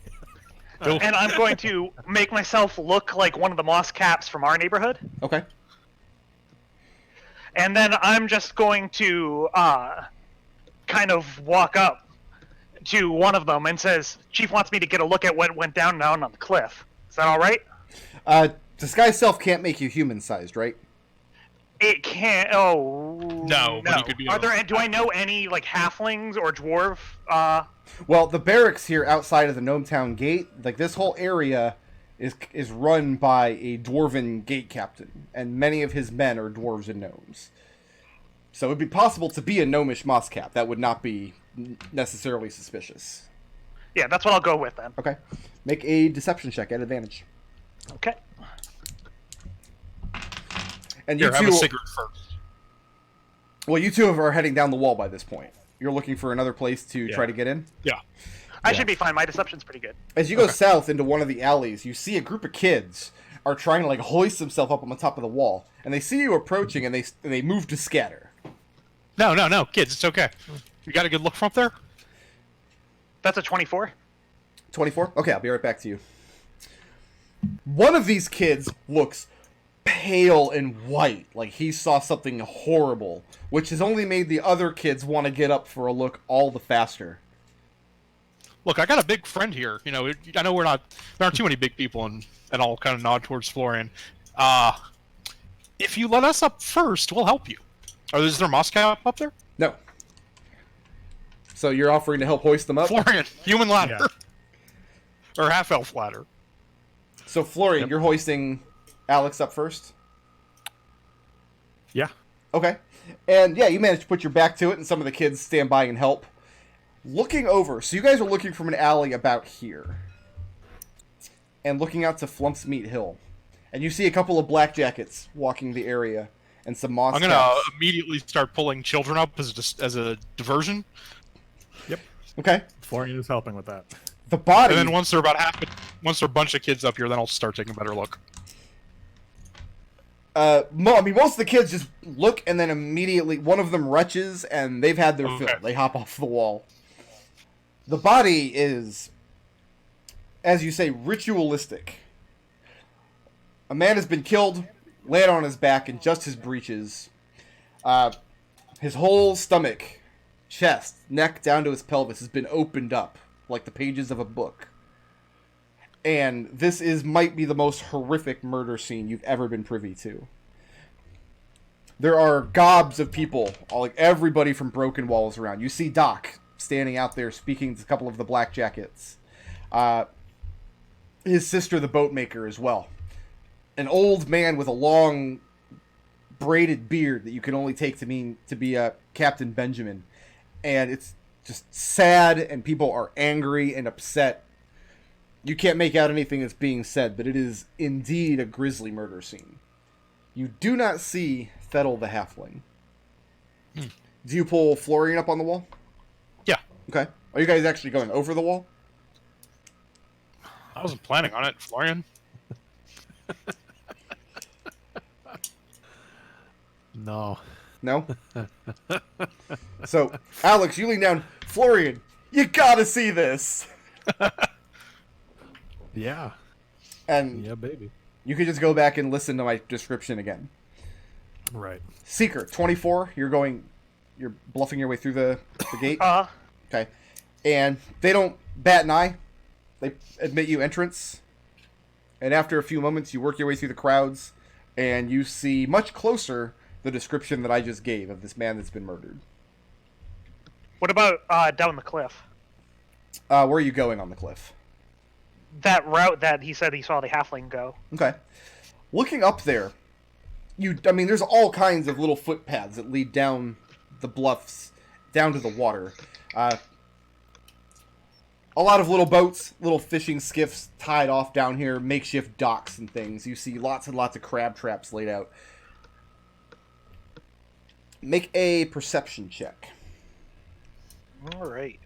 you. And I'm going to make myself look like one of the moss caps from our neighborhood. Okay. And then I'm just going to kind of walk up to one of them and says, Chief wants me to get a look at what went down on the cliff. Is that all right? Disguise self can't make you human-sized, right? It can't. Oh No, but you could be Are there? Do I know any like halflings or dwarf? Well, the barracks here outside of the Gnome Town gate, like this whole area, is run by a dwarven gate captain, and many of his men are dwarves and gnomes. So it'd be possible to be a gnomish moss cap. That would not be necessarily suspicious. Yeah, that's what I'll go with then. Okay. Make a deception check at advantage. Okay. And Here, you have a two, cigarette first. well, you two are heading down the wall by this point. You're looking for another place to try to get in? Yeah. I should be fine. My deception's pretty good. As you go south into one of the alleys, you see a group of kids are trying to like hoist themselves up on the top of the wall, and they see you approaching, and they move to scatter. No, kids, it's okay. You got a good look from up there? That's a 24. 24? Okay, I'll be right back to you. One of these kids looks pale and white, like he saw something horrible, which has only made the other kids want to get up for a look all the faster. Look, I got a big friend here. You know, I know there aren't too many big people, and I'll kind of nod towards Florian. If you let us up first, we'll help you. Is there a moss cap up there? No. So you're offering to help hoist them up? Florian, human ladder. Yeah. Or half-elf ladder. So Florian, you're hoisting Alex up first? Yeah. Okay. And yeah, you managed to put your back to it, and some of the kids stand by and help. Looking over, so you guys are looking from an alley about here. And looking out to Flumph's Meat Hill. And you see a couple of blackjackets walking the area, and some moss I'm gonna caps. immediately start pulling children up as a diversion, Yep. Okay. Florian is helping with that. The body... and then once they're once they're a bunch of kids up here, then I'll start taking a better look. most of the kids just look, and then immediately one of them retches, and they've had their fill. They hop off the wall. The body is, as you say, ritualistic. A man has been killed, laid on his back in just his breeches. His whole stomach, chest, neck down to his pelvis has been opened up like the pages of a book. And this might be the most horrific murder scene you've ever been privy to. There are gobs of people, like everybody from Broken Walls around. You see Doc standing out there speaking to a couple of the blackjackets. His sister, the boatmaker, as well. An old man with a long braided beard that you can only take to mean to be Captain Benjamin. And it's just sad, and people are angry and upset. You can't make out anything that's being said, but it is indeed a grisly murder scene. You do not see Fettel the Halfling. Do you pull Florian up on the wall? Yeah. Okay. Are you guys actually going over the wall? I wasn't planning on it, Florian. No. No? So, Alex, you lean down. Florian, you gotta see this! Yeah. And Yeah, baby. you can just go back and listen to my description again. Right. Seeker, 24, you're bluffing your way through the gate. Okay. And they don't bat an eye. They admit you entrance. And after a few moments, you work your way through the crowds, and you see much closer the description that I just gave of this man that's been murdered. What about down the cliff? Where are you going on the cliff? That route that he said he saw the halfling go. Okay. Looking up there, there's all kinds of little footpaths that lead down the bluffs, down to the water. A lot of little boats, little fishing skiffs tied off down here, makeshift docks and things. You see lots and lots of crab traps laid out. Make a perception check. All right.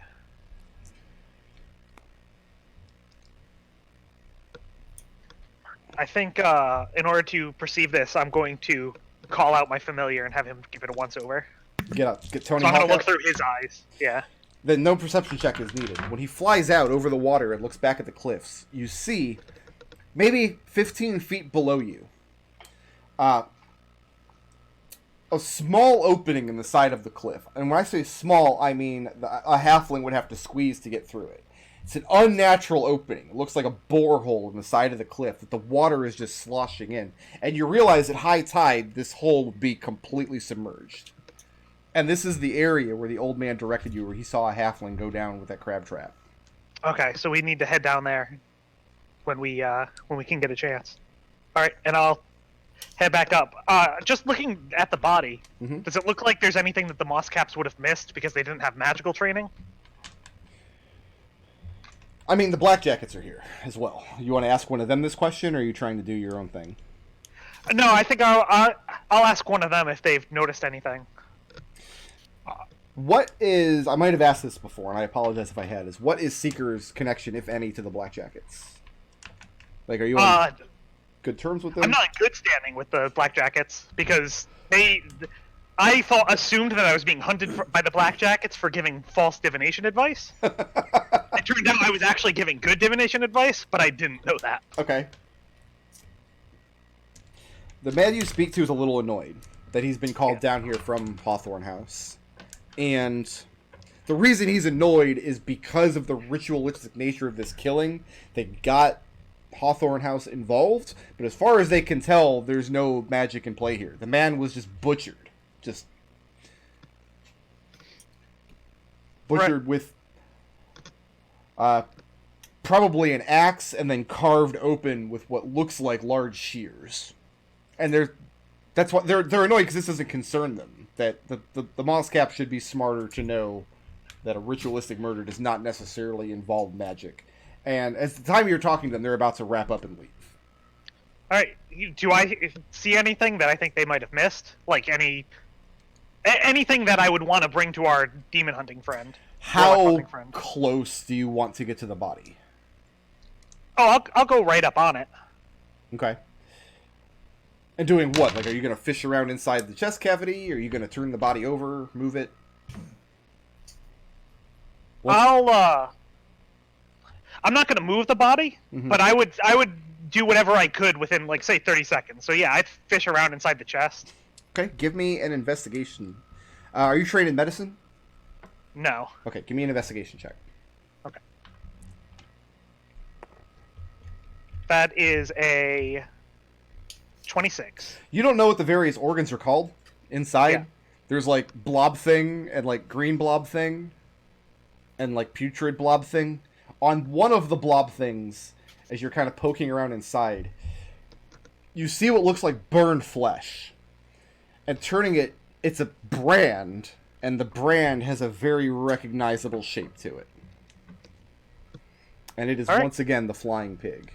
I think in order to perceive this, I'm going to call out my familiar and have him give it a once-over. Get Tony So I'm Hawk going to look out. through his eyes. Yeah. Then no perception check is needed. When he flies out over the water and looks back at the cliffs, you see, maybe 15 feet below you, a small opening in the side of the cliff. And when I say small, I mean a halfling would have to squeeze to get through it. It's an unnatural opening. It looks like a borehole in the side of the cliff that the water is just sloshing in. And you realize at high tide, this hole would be completely submerged. And this is the area where the old man directed you, where he saw a halfling go down with that crab trap. Okay, so we need to head down there when we can get a chance. All right, and I'll head back up. Just looking at the body, does it look like there's anything that the moss caps would have missed because they didn't have magical training? I mean, the black jackets are here as well. You want to ask one of them this question, or are you trying to do your own thing? No, I think I'll ask one of them if they've noticed anything. What is... I might have asked this before, and I apologize if I had. What is Seeker's connection, if any, to the black jackets? Like, are you on good terms with them? I'm not in good standing with the black jackets because I assumed that I was being hunted by the black jackets for giving false divination advice. It turned out I was actually giving good divination advice, but I didn't know that. Okay. The man you speak to is a little annoyed that he's been called down here from Hawthorne House. And the reason he's annoyed is because of the ritualistic nature of this killing. They got Hawthorne House involved, but as far as they can tell, there's no magic in play here. The man was just butchered. Just butchered with probably an axe and then carved open with what looks like large shears. And that's what they're annoyed because this doesn't concern them. That the moss cap should be smarter to know that a ritualistic murder does not necessarily involve magic. And as the time you're talking to them, they're about to wrap up and leave. All right, do I see anything that I think they might have missed? Like anything that I would want to bring to our demon hunting friend? How close do you want to get to the body? Oh, I'll go right up on it. Okay. And doing what? Like, are you going to fish around inside the chest cavity? Are you going to turn the body over, move it? I'm not going to move the body, but I would do whatever I could within, like, say, 30 seconds. So yeah, I'd fish around inside the chest. Okay, give me an investigation. Are you trained in medicine? No. Okay, give me an investigation check. Okay. That is a 26. You don't know what the various organs are called inside? Yeah. There's, like, blob thing and, like, green blob thing and, like, putrid blob thing. On one of the blob things, as you're kind of poking around inside, you see what looks like burned flesh. And turning it, it's a brand, and the brand has a very recognizable shape to it. And it is once again the flying pig.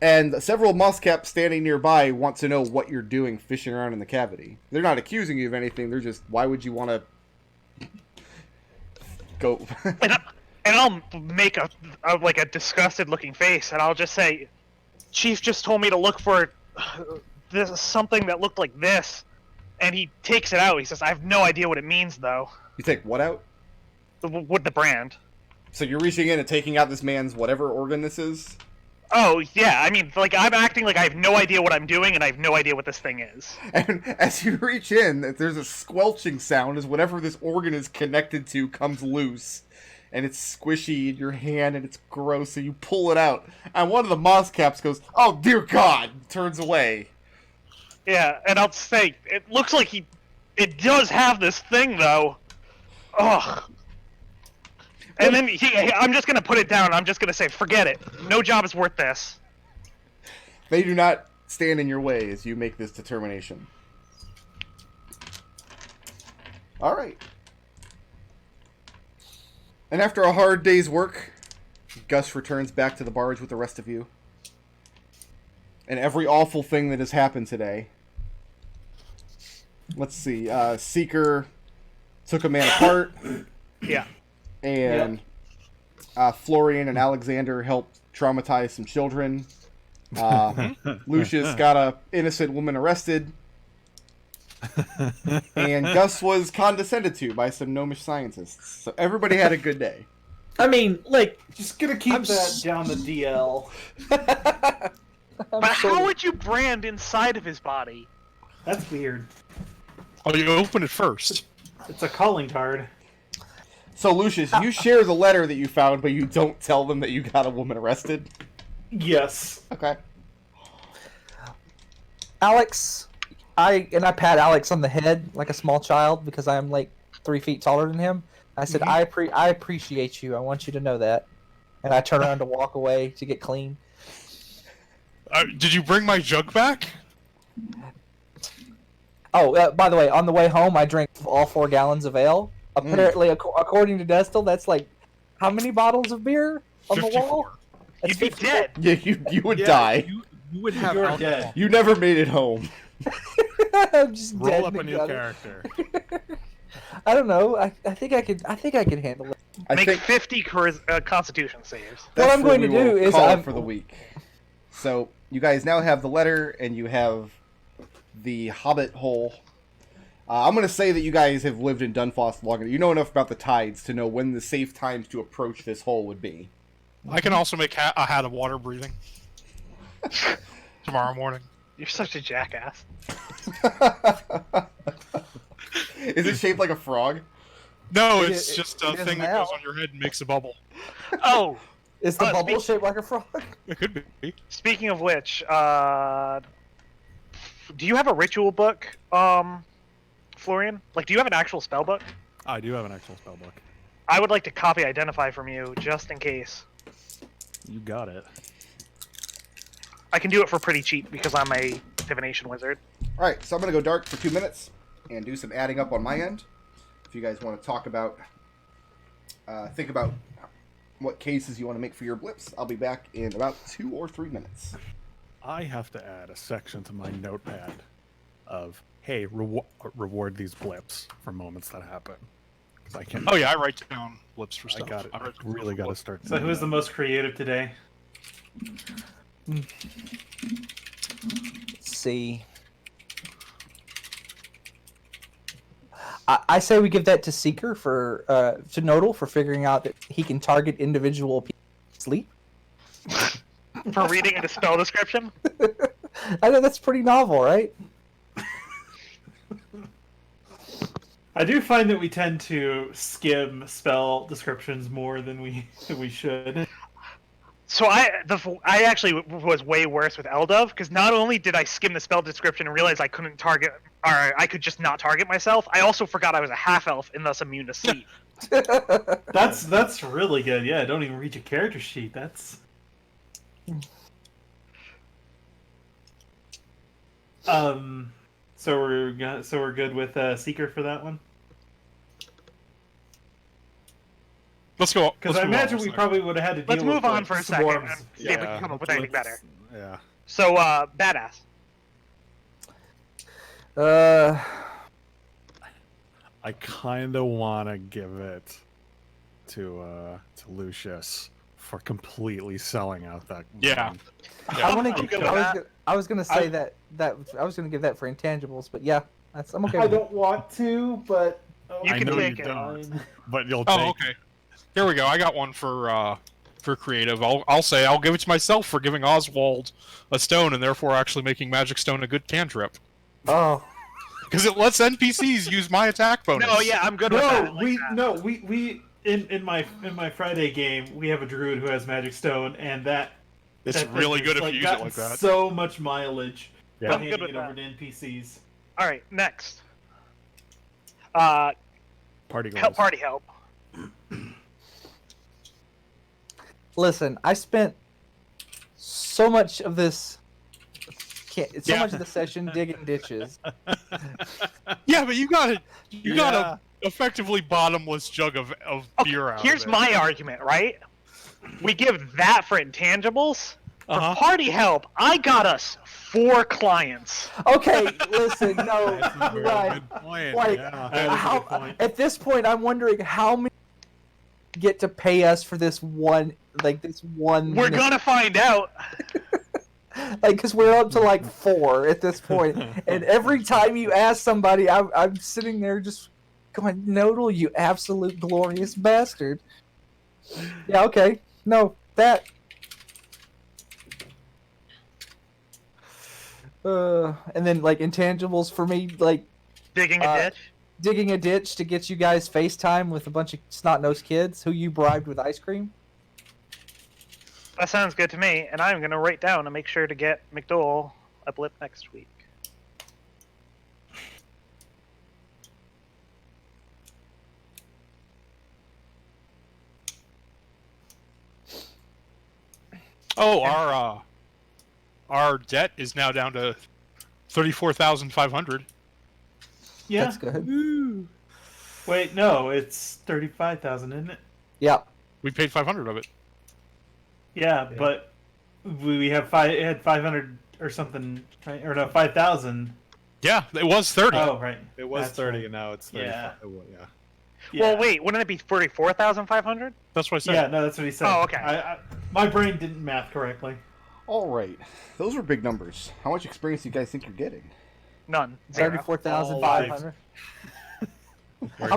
And several mosscaps standing nearby want to know what you're doing fishing around in the cavity. They're not accusing you of anything. They're just, why would you want to go? And I'll make a disgusted looking face, and I'll just say, Chief just told me to look for this something that looked like this, and he takes it out. He says, I have no idea what it means, though. You take what out? With the brand. So you're reaching in and taking out this man's whatever organ this is? Oh, yeah, I mean, like, I'm acting like I have no idea what I'm doing, and I have no idea what this thing is. And as you reach in, there's a squelching sound as whatever this organ is connected to comes loose. And it's squishy in your hand, and it's gross, so you pull it out. And one of the mosscaps goes, oh, dear God, turns away. Yeah, and I'll say, it looks like it does have this thing, though. Ugh. And then I'm just going to put it down. I'm just going to say, forget it. No job is worth this. They do not stand in your way as you make this determination. All right. And after a hard day's work, Gus returns back to the barge with the rest of you. And every awful thing that has happened today. Let's see. Seeker took a man apart. Yeah. And Florian and Alexander helped traumatize some children. Lucius got a innocent woman arrested. And Gus was condescended to by some gnomish scientists. So everybody had a good day. I mean, like, Just gonna keep that down the DL. But how would you brand inside of his body? That's weird. Oh, you open it first. It's a calling card. So, Lucius, you share the letter that you found, but you don't tell them that you got a woman arrested? Yes. Okay. Alex, I pat Alex on the head like a small child because I'm like 3 feet taller than him. I said, I appreciate you. I want you to know that. And I turn around to walk away to get clean. Did you bring my jug back? Oh, by the way, on the way home, I drank all 4 gallons of ale. Apparently, according to Destil, that's like how many bottles of beer on the wall? 54. That's You'd be 54. dead. Yeah, you would die. You would have You're alcohol. dead. You never made it home. I'm just dead Roll up in a the new gutter. character. I don't know. I think I could handle it. I Make think 50 Constitution saves. that's What I'm going to we will do is call it I'm- for the week. So, you guys now have the letter, and you have the Hobbit hole. I'm going to say that you guys have lived in Dunfoss long enough. You know enough about the tides to know when the safe times to approach this hole would be. I can also make a hat of water breathing. Tomorrow morning. You're such a jackass. Is it shaped like a frog? No, It- it's just a it is thing that now. goes on your head and makes a bubble. Oh, Is the bubble speak- shaped like a frog? It could be. speaking of which, do you have a ritual book, Florian? Like, do you have an actual spell book? I do have an actual spell book. I would like to copy identify from you, just in case. You got it. I can do it for pretty cheap because I'm a divination wizard. Alright, so I'm going to go dark for 2 minutes and do some adding up on my end. If you guys want to talk about, think about what cases you want to make for your blips, I'll be back in about 2 or 3 minutes. I have to add a section to my notepad of, hey, reward these blips for moments that happen. Because I can't. Oh yeah, I write down blips for I stuff. got it. I write down Really for got to blips. start. So doing who's the that. most creative today? Let's see. I say we give that to Seeker to Nodal for figuring out that he can target individual people sleep. For reading a spell description? I know that's pretty novel, right? I do find that we tend to skim spell descriptions more than we should. So I actually was way worse with Eldov, because not only did I skim the spell description and realize I couldn't target, or I could just not target myself, I also forgot I was a half-elf and thus immune to sleep. That's really good. Yeah, don't even read your character sheet. That's So we're good with Seeker for that one. Let's go. Because let's I move on imagine for a we second. probably would have had to deal Let's with move on like, for a second swarms. and see if we can come up with anything better. Yeah. So, badass. I kind of want to give it to Lucius for completely selling out that. Yeah. one. I want to. I'm good with that. I was gonna say that I was gonna give that for intangibles, but yeah, I'm okay. I with it. don't want to, but You I can know take you it. don't, but you'll take. Oh, okay. Here we go. I got one for creative. I'll give it to myself for giving Oswald a stone and therefore actually making Magic Stone a good cantrip. Oh, Because it lets NPCs use my attack bonus. No, yeah, I'm good with that. we in my Friday game we have a druid who has magic stone, and that It's that really thing good has, if you use it gotten like that. So much mileage. Yeah. By I'm good handing with it over that. to NPCs. All right, next. Party goals. Party help. listen, I spent so much of this. So much of the session digging ditches. Yeah, but you got a Yeah. effectively bottomless jug of beer out Here's of it. my argument, right? We give that for intangibles. Uh-huh. For party help, I got us 4 clients. Okay, listen, no, That's a very right. good point. Like, yeah. That is a how, good point. at this point, I'm wondering how many get to pay us for this one. We're gonna find out. because we're up to like 4 at this point, and every time you ask somebody, I'm sitting there just going, "Nodal, you absolute glorious bastard." Yeah, okay, no, that. And then like intangibles for me, like Digging a ditch. digging a ditch to get you guys FaceTime with a bunch of snot-nosed kids who you bribed with ice cream. That sounds good to me, and I'm gonna write down and make sure to get McDohl a blip next week. Oh, our debt is now down to 34,500. Yeah. That's good. Wait, no, it's 35,000, isn't it? Yeah. We paid 500 of it. Yeah, but we have it had 500 or something, right? Or no, 5,000. Yeah, it was 30. Oh, right. It was That's 30, right. and now it's 35. Yeah. Well, yeah. Yeah. Well, wait, wouldn't it be 44,500? That's what I said. Yeah, no, that's what he said. Oh, okay. My brain didn't math correctly. All right, those were big numbers. How much experience do you guys think you're getting? None. 0. 34,500. How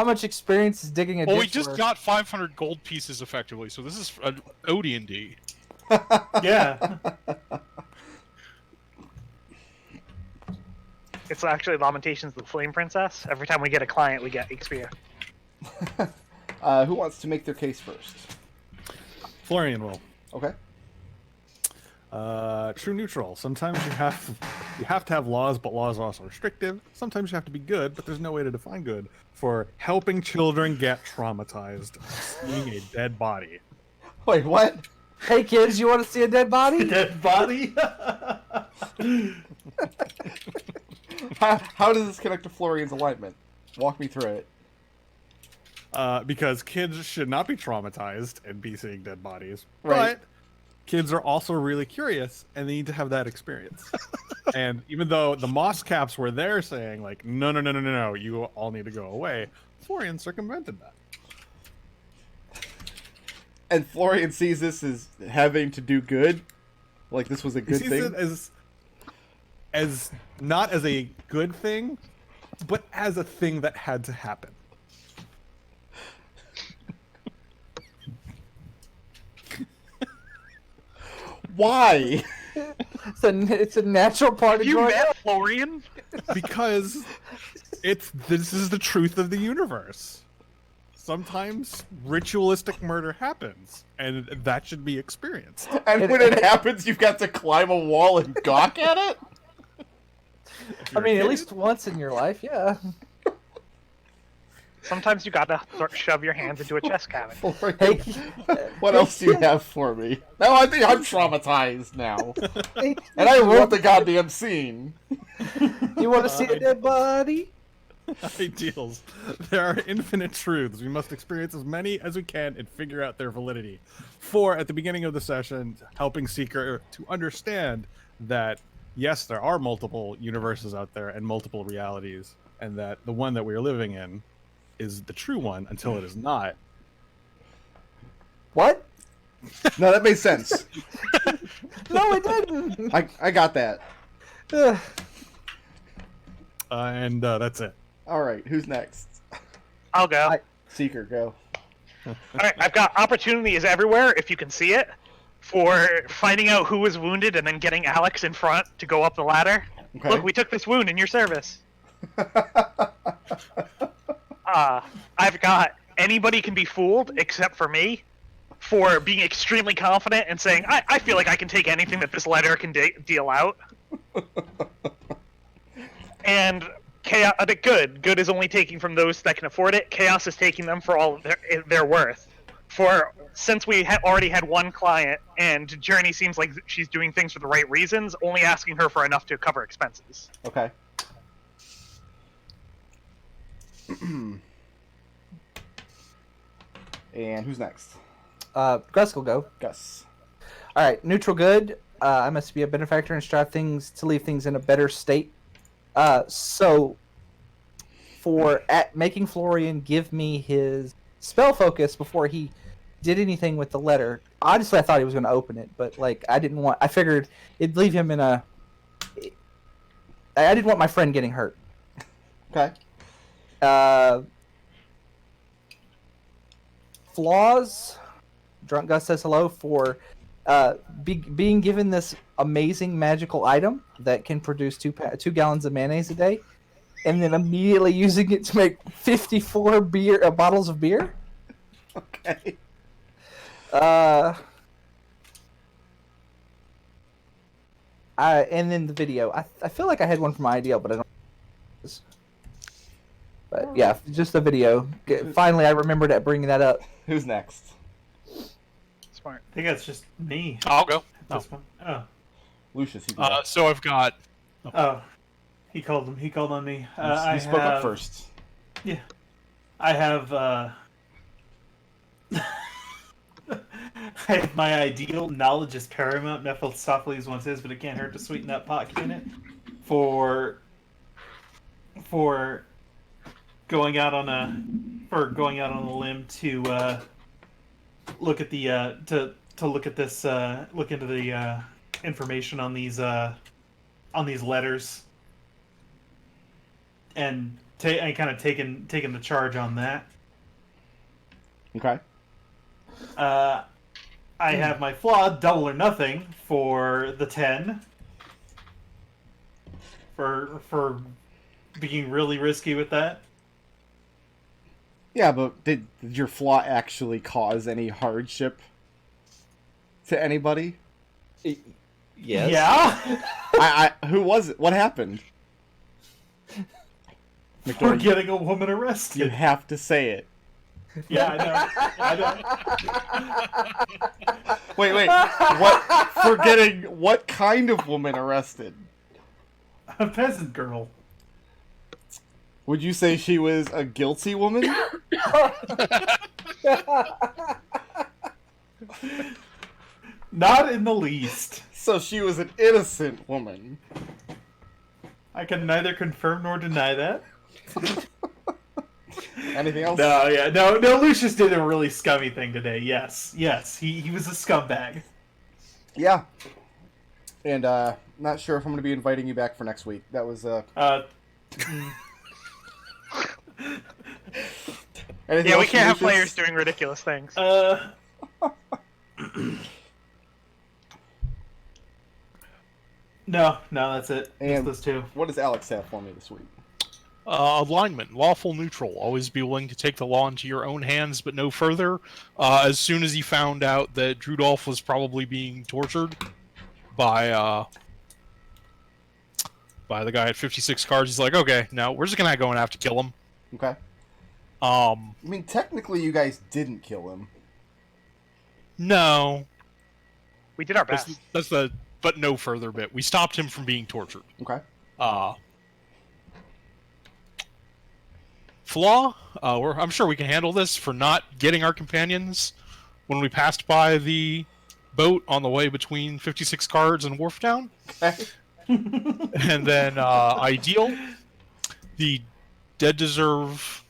much experience is digging a ditch? Well, we just worth? got 500 gold pieces effectively, so this is an OD&D. Yeah. It's actually Lamentations of the Flame Princess. Every time we get a client, we get XP. Who wants to make their case first? Florian will. Okay. True neutral. Sometimes you have to have laws, but laws are also restrictive. Sometimes you have to be good, but there's no way to define good. For helping children get traumatized, seeing a dead body. Wait, what? Hey kids, you want to see a dead body? Dead body? How does this connect to Florian's alignment? Walk me through it. Because kids should not be traumatized and be seeing dead bodies. Right. But kids are also really curious and they need to have that experience. And even though the moss caps were there saying like, no, you all need to go away, Florian circumvented that. And Florian sees this as having to do good? Like this was a He good sees thing? it as not as a good thing, but as a thing that had to happen. Why? It's a natural part of You growing met up. Florian? Because this is the truth of the universe. Sometimes ritualistic murder happens, and that should be experienced. And when it happens, you've got to climb a wall and gawk at it? I mean, at least once in your life, yeah. Sometimes you gotta shove your hands into a chest cavity. Florian, what else do you have for me? No, I think I'm traumatized now. And I wrote the goddamn scene. You want to see a dead body? Ideals. There are infinite truths. We must experience as many as we can and figure out their validity. 4, at the beginning of the session, helping Seeker to understand that, yes, there are multiple universes out there and multiple realities, and that the one that we are living in is the true one until it is not. What? No, that makes sense. No, it didn't. I got that. Ugh. And that's it. All right, who's next? I'll go. Seeker, go. All right, I've got opportunity is everywhere, if you can see it, for finding out who was wounded and then getting Alex in front to go up the ladder. Okay. Look, we took this wound in your service. I've got anybody can be fooled except for me for being extremely confident and saying, I feel like I can take anything that this letter can deal out. And chaos, good is only taking from those that can afford it. Chaos is taking them for all their worth. Since we already had one client, and Journey seems like she's doing things for the right reasons, only asking her for enough to cover expenses. Okay. And who's next? Gus will go. Gus. All right, neutral good. I must be a benefactor and strive to leave things in a better state. So, for making Florian give me his spell focus before he did anything with the letter. Honestly, I thought he was going to open it, but like I figured it'd leave him in a. I didn't want my friend getting hurt. Okay. Flaws. Drunk Gus says hello for being given this amazing magical item that can produce 2 gallons of mayonnaise a day, and then immediately using it to make 54 bottles of beer. Okay. And then the video. I feel like I had one from my IDL, but I don't. But yeah, just the video. Finally, I remembered bringing that up. Who's next? Smart. I think that's just me. I'll go. At this point. Oh. Lucius. You go. So I've got. Oh. He called him. He called on me. You spoke up first. Yeah. I have, I have my ideal knowledge is paramount. Mephistopheles once is, but it can't hurt to sweeten that pot, can it? For going out on a limb to look at the look at this look into the information on these letters and kind of taking the charge on that. Okay. I have my flaw, double or nothing, for the 10. For being really risky with that. Yeah, but did your flaw actually cause any hardship to anybody? Yes. Yeah? Who was it? What happened? We're McDohl, getting a woman arrested. you have to say it. Yeah, I know. Wait. What? For getting what kind of woman arrested? A peasant girl. Would you say she was a guilty woman? Not in the least. So she was an innocent woman. I can neither confirm nor deny that. Anything else? No, Lucius did a really scummy thing today. Yes, he was a scumbag. Yeah. And not sure if I'm going to be inviting you back for next week. That was Anything Yeah, we else, can't have Lucius? players doing ridiculous things. No, that's it. And Just those two. what does Alex have for me this week? Alignment, lawful neutral. Always be willing to take the law into your own hands, but no further. As soon as he found out that Drudolf was probably being tortured by the guy at 56 cards, he's like, okay, no, we're just gonna go and have to kill him. Okay. I I mean, technically, you guys didn't kill him. No. We did our best. That's the but no further bit. We stopped him from being tortured. Okay. flaw. I'm sure we can handle this for not getting our companions when we passed by the boat on the way between 56 Cards and Wharftown. And then ideal, the dead deserve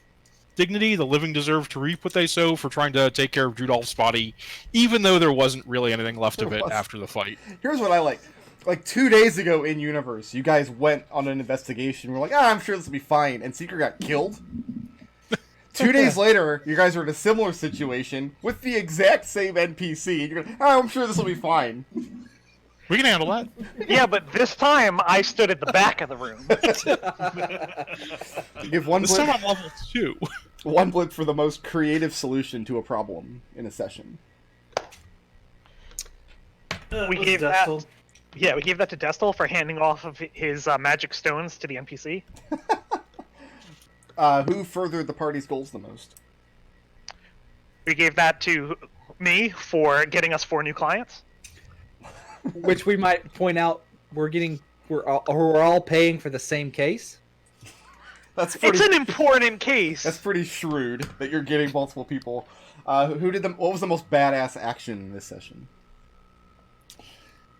dignity, the living deserve to reap what they sow for trying to take care of Rudolph's body, even though there wasn't really anything left of it after the fight. Here's what I like. Like 2 days ago in universe, you guys went on an investigation. We're like, I'm sure this will be fine, and Seeker got killed. 2 days later, you guys are in a similar situation with the exact same NPC. And you're going, I'm sure this will be fine. We can handle that. Yeah, but this time I stood at the back of the room. You give one This time blip, I'm level 2. one blip for the most creative solution to a problem in a session. We was gave Destil. that. Yeah, we gave that to Destil for handing off of his magic stones to the NPC. Who furthered the party's goals the most? We gave that to me for getting us 4 new clients. Which we might point out, we're all paying for the same case. That's pretty. It's an important case. That's pretty shrewd that you're getting multiple people. Who did what was the most badass action in this session?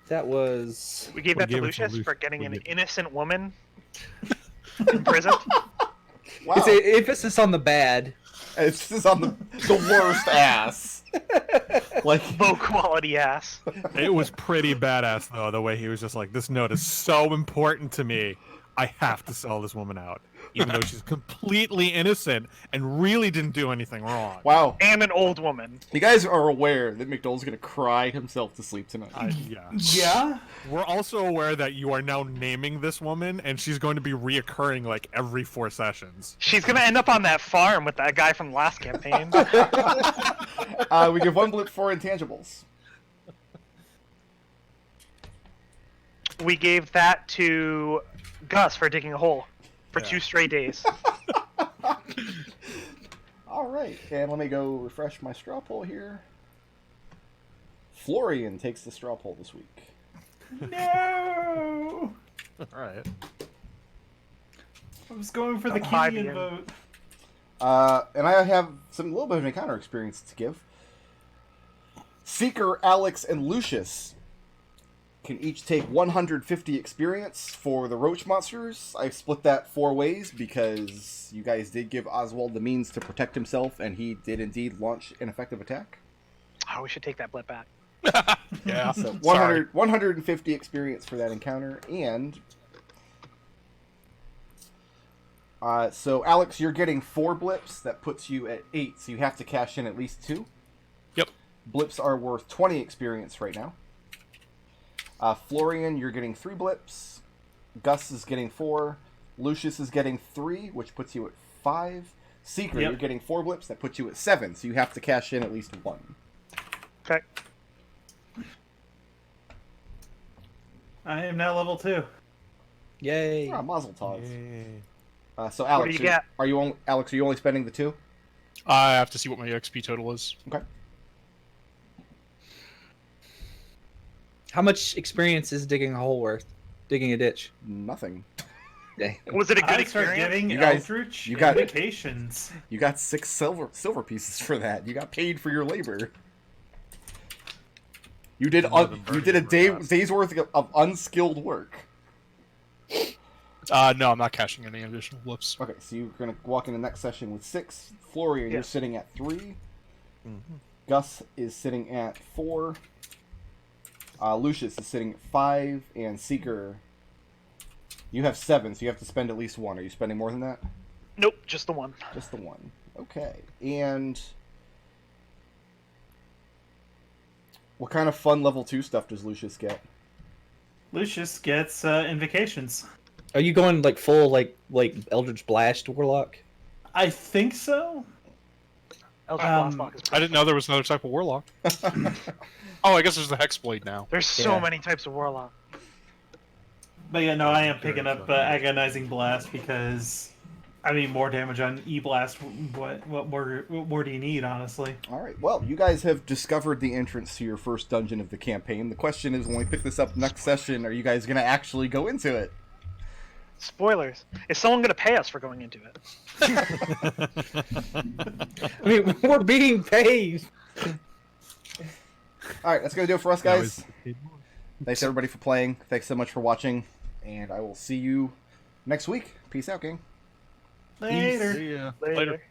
That was We gave We that to gave it to Lucius Lucius. for getting We an did. innocent woman imprisoned. Wow, it's a emphasis on the bad. it's just on the worst ass. Like, Low quality ass. It was pretty badass though, the way he was just like, "This note is so important to me. I have to sell this woman out, even though she's completely innocent and really didn't do anything wrong." wow. And an old woman. You guys are aware that McDohl's gonna cry himself to sleep tonight. Yeah. Yeah? We're also aware that you are now naming this woman, and she's going to be reoccurring like every 4 sessions. She's gonna end up on that farm with that guy from the last campaign. We give one blip for intangibles. We gave that to Gus for digging a hole for Yeah. 2 straight days. All right, and let me go refresh my straw poll here. Florian takes the straw poll this week. No! All right. I was going for the Don't hide Kenyan him. vote. And I have a little bit of encounter experience to give. Seeker, Alex, and Lucius can each take 150 experience for the roach monsters. I split that 4 ways because you guys did give Oswald the means to protect himself, and he did indeed launch an effective attack. Oh, we should take that blip back. Yeah. So Sorry. 150 experience for that encounter, and so Alex, you're getting 4 blips. That puts you at 8, so you have to cash in at least 2. Yep. Blips are worth 20 experience right now. Florian, you're getting 3 blips. Gus is getting 4. Lucius is getting 3, which puts you at 5. Seeker, Yep. you're getting 4 blips. That puts you at 7, so you have to cash in at least 1. Okay. I am now level 2. Yay! Ah, mazel tov. Yay. So Alex, do you get? Are you only spending the 2? I have to see what my XP total is. Okay. How much experience is digging a hole worth? Digging a ditch. Nothing. Dang. Was it a good I start experience? getting You guys- Eldritch you got- indications. You got 6 silver pieces for that. You got paid for your labor. You did More than you did a Bernie for day's worth of unskilled work. No, I'm not cashing any additional blips. Okay, so you're gonna walk in the next session with 6. Florian, you're Yes. sitting at 3. Mhm. Gus is sitting at 4. Lucius is sitting at 5, and Seeker, you have 7, so you have to spend at least 1. Are you spending more than that? Nope, just the one. Just the 1. Okay, and what kind of fun level 2 stuff does Lucius get? Lucius gets invocations. Are you going like full like Eldritch Blast Warlock? I think so. Eldritch Um, Blastlock is I didn't know there was another type of warlock. Oh, I guess there's the Hexblade now. There's so Yeah. many types of warlock. But yeah, no, I am picking up Agonizing Blast because, I mean, more damage on E-Blast. What more do you need, honestly? All right. Well, you guys have discovered the entrance to your first dungeon of the campaign. The question is, when we pick this up next session, are you guys going to actually go into it? Spoilers. Is someone going to pay us for going into it? I mean, we're being paid. All right, that's gonna do it for us, That guys. was- Thanks everybody for playing. Thanks so much for watching, and I will see you next week. Peace out, gang. Later. See ya. Later. Later.